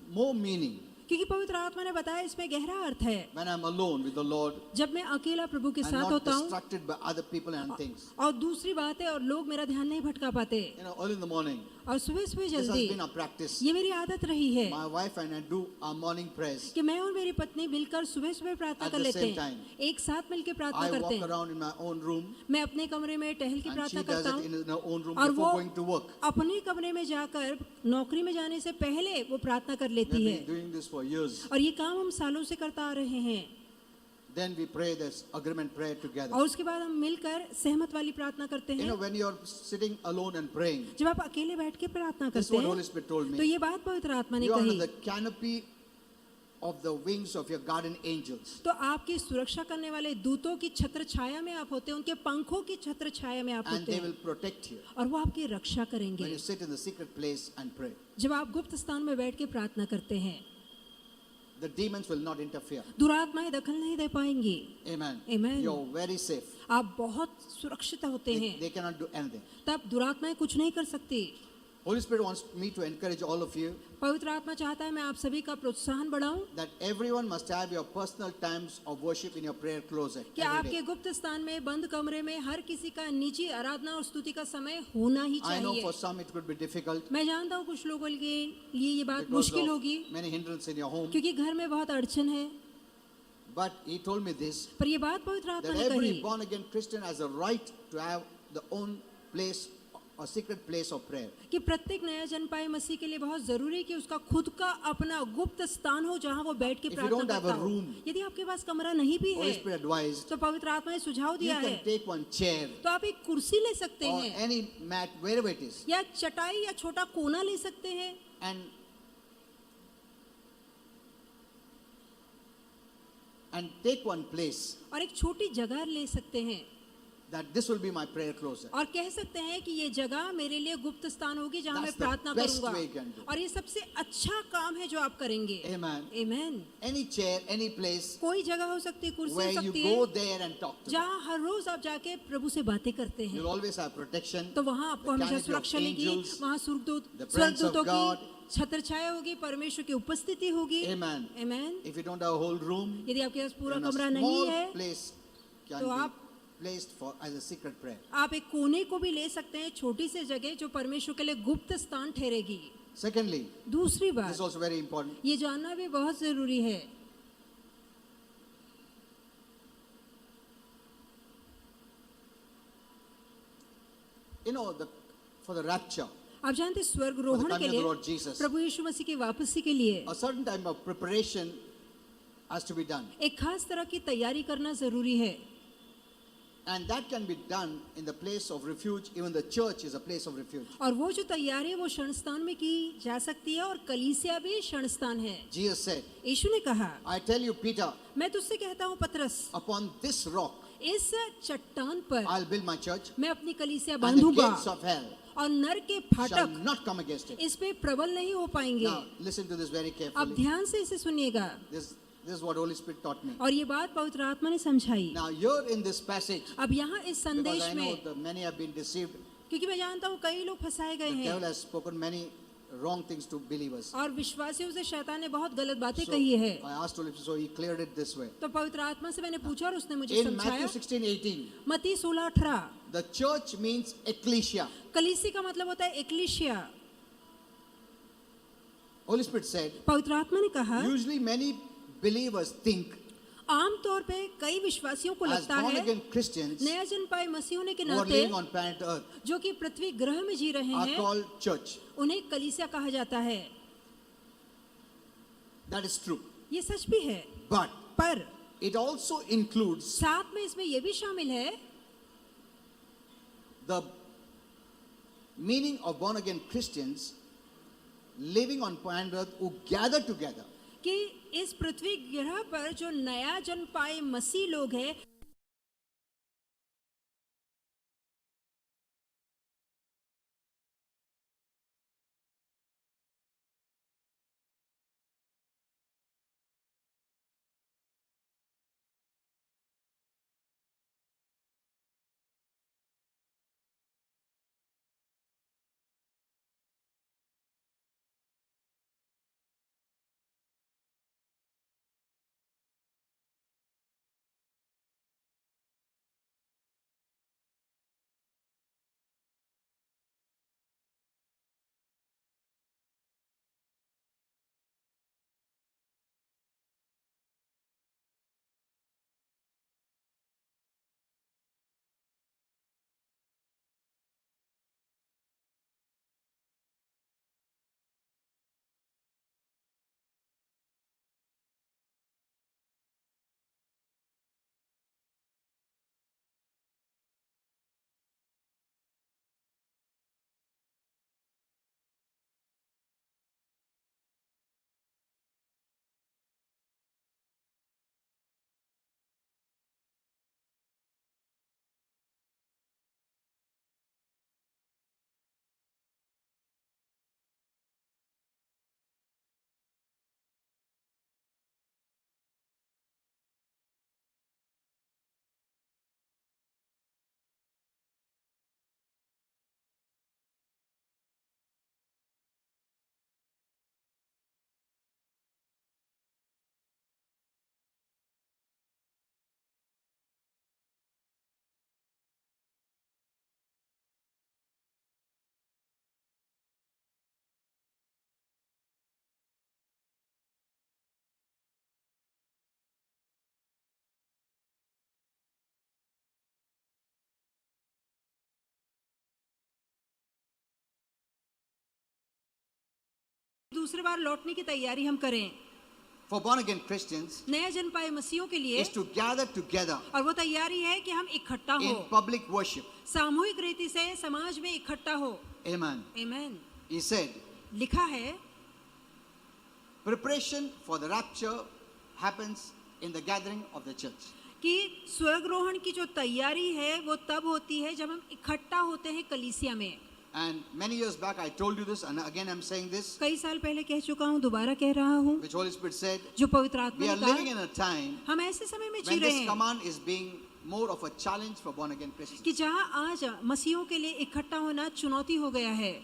Speaker 2: more meaning
Speaker 1: क्योंकि पवित्र आत्मा ने बताया इसमें गहरा अर्थ है।
Speaker 2: when I'm alone with the Lord
Speaker 1: जब मैं अकेला प्रभु के
Speaker 2: and
Speaker 1: साथ
Speaker 2: not
Speaker 1: होता हूँ,
Speaker 2: distracted by other people and things.
Speaker 1: और दूसरी बात है, और लोग मेरा ध्यान नहीं भटका पाते,
Speaker 2: You know, early in the morning,
Speaker 1: और सुबह सुबह
Speaker 2: this has
Speaker 1: जल्दी,
Speaker 2: been our practice.
Speaker 1: ये मेरी आदत रही है
Speaker 2: My wife and I do our morning prayers.
Speaker 1: कि मैं और मेरी पत्नी मिलकर सुबह सुबह प्रार्थना
Speaker 2: At
Speaker 1: कर
Speaker 2: the
Speaker 1: लेते
Speaker 2: same
Speaker 1: हैं,
Speaker 2: time.
Speaker 1: एक साथ मिलकर प्रार्थना
Speaker 2: I
Speaker 1: करते
Speaker 2: walk
Speaker 1: हैं।
Speaker 2: around in my own room
Speaker 1: मैं अपने कमरे में टहल की
Speaker 2: and she
Speaker 1: प्रार्थना
Speaker 2: does
Speaker 1: करता
Speaker 2: it
Speaker 1: हूँ,
Speaker 2: in her own room
Speaker 1: और
Speaker 2: before
Speaker 1: वो
Speaker 2: going to work.
Speaker 1: अपने कमरे में जाकर नौकरी में जाने से पहले वो प्रार्थना कर
Speaker 2: We've
Speaker 1: लेती है,
Speaker 2: been doing this for years.
Speaker 1: और ये काम हम सालों से करता आ रहे हैं।
Speaker 2: Then we pray this agreement prayer together.
Speaker 1: और उसके बाद हम मिलकर सहमत वाली प्रार्थना करते
Speaker 2: You
Speaker 1: हैं।
Speaker 2: know, when you're sitting alone and praying,
Speaker 1: जब आप अकेले बैठ के प्रार्थना
Speaker 2: this is
Speaker 1: करते
Speaker 2: what Holy
Speaker 1: हैं
Speaker 2: Spirit told
Speaker 1: तो
Speaker 2: me.
Speaker 1: ये बात पवित्र आत्मा ने
Speaker 2: You are under
Speaker 1: कही,
Speaker 2: the canopy of the wings of your guardian angels.
Speaker 1: तो आपकी सुरक्षा करने वाले दूतों की छत्र छाया में आप होते हैं, उनके पंखों की छत्र छाया में आप
Speaker 2: And
Speaker 1: होते
Speaker 2: they
Speaker 1: हैं,
Speaker 2: will protect you
Speaker 1: और वो आपकी रक्षा करेंगे
Speaker 2: when you sit in the secret place and pray.
Speaker 1: जब आप गुप्त स्थान में बैठ के प्रार्थना करते हैं।
Speaker 2: The demons will not interfere.
Speaker 1: दुरात्माएं दखल नहीं दे पाएंगी।
Speaker 2: Amen.
Speaker 1: Amen.
Speaker 2: You're very safe.
Speaker 1: आप बहुत सुरक्षित होते हैं,
Speaker 2: They cannot do anything.
Speaker 1: तब दुरात्माएं कुछ नहीं कर सकती।
Speaker 2: Holy Spirit wants me to encourage all of you
Speaker 1: पवित्र आत्मा चाहता है मैं आप सभी का प्रोत्साहन बढ़ाऊं
Speaker 2: that everyone must have your personal times of worship in your prayer closet
Speaker 1: कि
Speaker 2: every
Speaker 1: आपके
Speaker 2: day.
Speaker 1: गुप्त स्थान में बंद कमरे में हर किसी का निजी आराधना और स्तुति का समय होना ही
Speaker 2: I know for
Speaker 1: चाहिए।
Speaker 2: some it could be difficult
Speaker 1: मैं जानता हूँ कुछ लोगों के लिए ये बात
Speaker 2: because
Speaker 1: मुश्किल
Speaker 2: of
Speaker 1: होगी
Speaker 2: many hindrances in your home.
Speaker 1: क्योंकि घर में बहुत अड़चन है,
Speaker 2: But he told me this,
Speaker 1: पर ये बात पवित्र आत्मा
Speaker 2: that
Speaker 1: ने
Speaker 2: every
Speaker 1: कही
Speaker 2: born again Christian has a right to have the own place, a secret place of prayer.
Speaker 1: कि प्रत्येक नया जन्म पाए मसीह के लिए बहुत जरूरी है कि उसका खुद का अपना गुप्त स्थान हो जहाँ वो बैठ के
Speaker 2: If you
Speaker 1: प्रार्थना
Speaker 2: don't have
Speaker 1: करता
Speaker 2: a
Speaker 1: हो।
Speaker 2: room,
Speaker 1: यदि आपके पास कमरा नहीं भी
Speaker 2: Holy
Speaker 1: है
Speaker 2: Spirit advised,
Speaker 1: तो पवित्र आत्मा ने सुझाव
Speaker 2: you
Speaker 1: दिया
Speaker 2: can
Speaker 1: है
Speaker 2: take one chair
Speaker 1: तो आप एक कुर्सी ले सकते
Speaker 2: or
Speaker 1: हैं
Speaker 2: any mat, wherever it is,
Speaker 1: या चटाई या छोटा कोना ले सकते हैं
Speaker 2: and take one place
Speaker 1: और एक छोटी जगह ले सकते हैं
Speaker 2: that this will be my prayer closet.
Speaker 1: और कह सकते हैं कि ये जगह मेरे लिए गुप्त स्थान होगी जहाँ मैं
Speaker 2: That's the
Speaker 1: प्रार्थना
Speaker 2: best
Speaker 1: करूंगा
Speaker 2: way you can do.
Speaker 1: और ये सबसे अच्छा काम है जो आप करेंगे।
Speaker 2: Amen.
Speaker 1: आमेन।
Speaker 2: Any chair, any place
Speaker 1: कोई जगह हो सकती है, कुर्सी
Speaker 2: where
Speaker 1: हो
Speaker 2: you
Speaker 1: सकती
Speaker 2: go
Speaker 1: है
Speaker 2: there and talk to them.
Speaker 1: जहाँ हर रोज आप जाके प्रभु से बातें करते हैं
Speaker 2: You'll always have protection,
Speaker 1: तो वहाँ आपको
Speaker 2: the
Speaker 1: हमेशा
Speaker 2: canopy of
Speaker 1: सुरक्षा मिलेगी,
Speaker 2: angels,
Speaker 1: वहाँ
Speaker 2: the presence of
Speaker 1: स्वर्गदूतों
Speaker 2: God.
Speaker 1: की छत्र छाया होगी, परमेश्वर की उपस्थिति होगी।
Speaker 2: Amen.
Speaker 1: Amen.
Speaker 2: If you don't have a whole room,
Speaker 1: यदि आपके पास पूरा
Speaker 2: then a
Speaker 1: कमरा नहीं
Speaker 2: small
Speaker 1: है
Speaker 2: place can
Speaker 1: तो
Speaker 2: be
Speaker 1: आप
Speaker 2: placed for as a secret prayer.
Speaker 1: आप एक कोने को भी ले सकते हैं, छोटी सी जगह जो परमेश्वर के लिए गुप्त स्थान ठहरेगी।
Speaker 2: Secondly,
Speaker 1: दूसरी
Speaker 2: this
Speaker 1: बात
Speaker 2: is also very important.
Speaker 1: ये जानना भी बहुत जरूरी है
Speaker 2: You know, for the rapture,
Speaker 1: आप जानते हैं स्वर्ग
Speaker 2: for the
Speaker 1: रोहण के
Speaker 2: coming of the
Speaker 1: लिए
Speaker 2: Lord Jesus,
Speaker 1: प्रभु यीशु मसीह की वापसी के लिए
Speaker 2: a certain time of preparation has to be done.
Speaker 1: एक खास तरह की तैयारी करना जरूरी है
Speaker 2: And that can be done in the place of refuge. Even the church is a place of refuge.
Speaker 1: और वो जो तैयारी है वो क्षण स्थान में की जा सकती है और कलीसिया भी क्षण स्थान है।
Speaker 2: Jesus said,
Speaker 1: यीशु ने कहा,
Speaker 2: I tell you, Peter,
Speaker 1: मैं तुझसे कहता हूँ पतरस,
Speaker 2: upon this rock
Speaker 1: इस चट्टान पर
Speaker 2: I'll build my church,
Speaker 1: मैं अपनी कलीसिया
Speaker 2: and the
Speaker 1: बांधूंगा
Speaker 2: gates of hell
Speaker 1: और नर के
Speaker 2: shall
Speaker 1: फाटक
Speaker 2: not come against it.
Speaker 1: इस पे प्रबल नहीं हो पाएंगे।
Speaker 2: Now, listen to this very
Speaker 1: अब
Speaker 2: carefully.
Speaker 1: ध्यान से इसे सुनिएगा
Speaker 2: This is what Holy Spirit taught me.
Speaker 1: और ये बात पवित्र आत्मा ने समझाई।
Speaker 2: Now, here in this passage,
Speaker 1: अब यहाँ इस
Speaker 2: because
Speaker 1: संदेश
Speaker 2: I know
Speaker 1: में,
Speaker 2: that many have been deceived,
Speaker 1: क्योंकि मैं जानता हूँ कई लोग फंसाए गए
Speaker 2: the devil
Speaker 1: हैं
Speaker 2: has spoken many wrong things to believers.
Speaker 1: और विश्वासियों से शैतान ने बहुत गलत बातें
Speaker 2: So,
Speaker 1: कही है।
Speaker 2: I asked Holy Spirit, so he cleared it this way.
Speaker 1: तो पवित्र आत्मा से मैंने पूछा और उसने मुझे
Speaker 2: In Matthew
Speaker 1: समझाया।
Speaker 2: 16:18,
Speaker 1: मत्ती 16:18
Speaker 2: the church means ecclesia.
Speaker 1: कलीसी का मतलब होता है एक्लीशिया।
Speaker 2: Holy Spirit said,
Speaker 1: पवित्र आत्मा ने कहा,
Speaker 2: usually many believers think
Speaker 1: आम तौर पे कई विश्वासियों को
Speaker 2: as
Speaker 1: लगता
Speaker 2: born
Speaker 1: है
Speaker 2: again Christians
Speaker 1: नया जन्म पाए मसीह होने के
Speaker 2: who are
Speaker 1: नाते
Speaker 2: living on planet Earth
Speaker 1: जो कि पृथ्वी ग्रह में जी रहे
Speaker 2: are
Speaker 1: हैं
Speaker 2: called church.
Speaker 1: उन्हें कलीसिया कहा जाता है।
Speaker 2: That is true.
Speaker 1: ये सच भी है,
Speaker 2: But
Speaker 1: पर
Speaker 2: it also includes
Speaker 1: साथ में इसमें यह भी शामिल है
Speaker 2: the meaning of born again Christians living on planet Earth who gather together
Speaker 1: कि इस पृथ्वी ग्रह पर जो नया जन्म पाए मसीह लोग हैं दूसरी बार लौटने की तैयारी हम करें।
Speaker 2: for born again Christians
Speaker 1: नया जन्म पाए मसीहों के लिए,
Speaker 2: is to gather together
Speaker 1: और वो तैयारी है कि हम इकट्ठा
Speaker 2: in
Speaker 1: हो,
Speaker 2: public worship.
Speaker 1: सामूहिक रीति से समाज में इकट्ठा हो।
Speaker 2: Amen.
Speaker 1: आमीन।
Speaker 2: He said,
Speaker 1: लिखा है
Speaker 2: preparation for the rapture happens in the gathering of the church.
Speaker 1: कि स्वर्गरोहण की जो तैयारी है वो तब होती है जब हम इकट्ठा होते हैं कलीसिया में।
Speaker 2: And many years back I told you this, and again I'm saying this,
Speaker 1: कई साल पहले कह चुका हूँ, दोबारा कह रहा हूँ,
Speaker 2: which Holy Spirit said,
Speaker 1: जो पवित्र आत्मा
Speaker 2: we
Speaker 1: ने
Speaker 2: are living
Speaker 1: कहा,
Speaker 2: in a time
Speaker 1: हम ऐसे समय में जी
Speaker 2: when
Speaker 1: रहे
Speaker 2: this
Speaker 1: हैं
Speaker 2: command is being more of a challenge for born again Christians.
Speaker 1: कि जहाँ आज मसीहों के लिए इकट्ठा होना चुनौती हो गया है,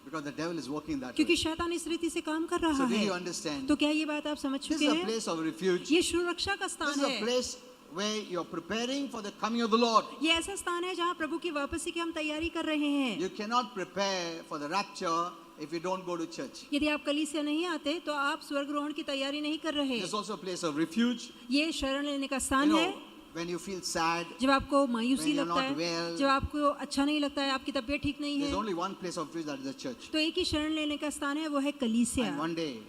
Speaker 2: Because the devil is working that
Speaker 1: क्योंकि
Speaker 2: way.
Speaker 1: शैतान इस रीति से काम कर रहा
Speaker 2: So do
Speaker 1: है।
Speaker 2: you understand?
Speaker 1: तो क्या ये बात आप समझ
Speaker 2: This
Speaker 1: चुके
Speaker 2: is a
Speaker 1: हैं?
Speaker 2: place of refuge.
Speaker 1: ये सुरक्षा का
Speaker 2: This
Speaker 1: स्थान
Speaker 2: is a
Speaker 1: है।
Speaker 2: place where you're preparing for the coming of the Lord.
Speaker 1: ये ऐसा स्थान है जहाँ प्रभु की वापसी की हम तैयारी कर रहे हैं।
Speaker 2: You cannot prepare for the rapture if you don't go to church.
Speaker 1: यदि आप कलीसिया नहीं आते तो आप स्वर्गरोहण की तैयारी नहीं कर रहे।
Speaker 2: This is also a place of refuge.
Speaker 1: ये शरण लेने का
Speaker 2: You
Speaker 1: स्थान है।
Speaker 2: know, when you feel sad,
Speaker 1: जब आपको मायूसी
Speaker 2: when you're
Speaker 1: लगता
Speaker 2: not
Speaker 1: है,
Speaker 2: well,
Speaker 1: जब आपको अच्छा नहीं लगता है, आपकी तबीयत ठीक नहीं
Speaker 2: there's
Speaker 1: है,
Speaker 2: only one place of refuge, that is the church.
Speaker 1: तो एक ही शरण लेने का स्थान है, वो है कलीसिया।
Speaker 2: And one day,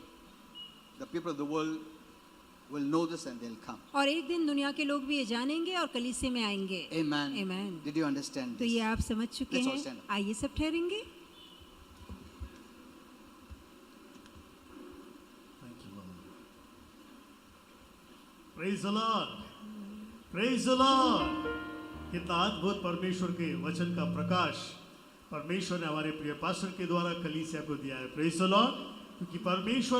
Speaker 2: the people of the world will know this and they'll come.
Speaker 1: और एक दिन दुनिया के लोग भी ये जानेंगे और कलीसिया में आएंगे।
Speaker 2: Amen.
Speaker 1: Amen.
Speaker 2: Did you understand
Speaker 1: तो
Speaker 2: this?
Speaker 1: ये आप समझ चुके
Speaker 2: Let's all
Speaker 1: हैं।
Speaker 2: stand up.
Speaker 1: आइए सब ठहरेंगे।
Speaker 3: Thank you, Lord. Praise the Lord. Praise the Lord. कितना अद्भुत परमेश्वर के वचन का प्रकाश परमेश्वर ने हमारे प्रिय पास्टर के द्वारा कलीसिया को दिया है। Praise the Lord. क्योंकि परमेश्वर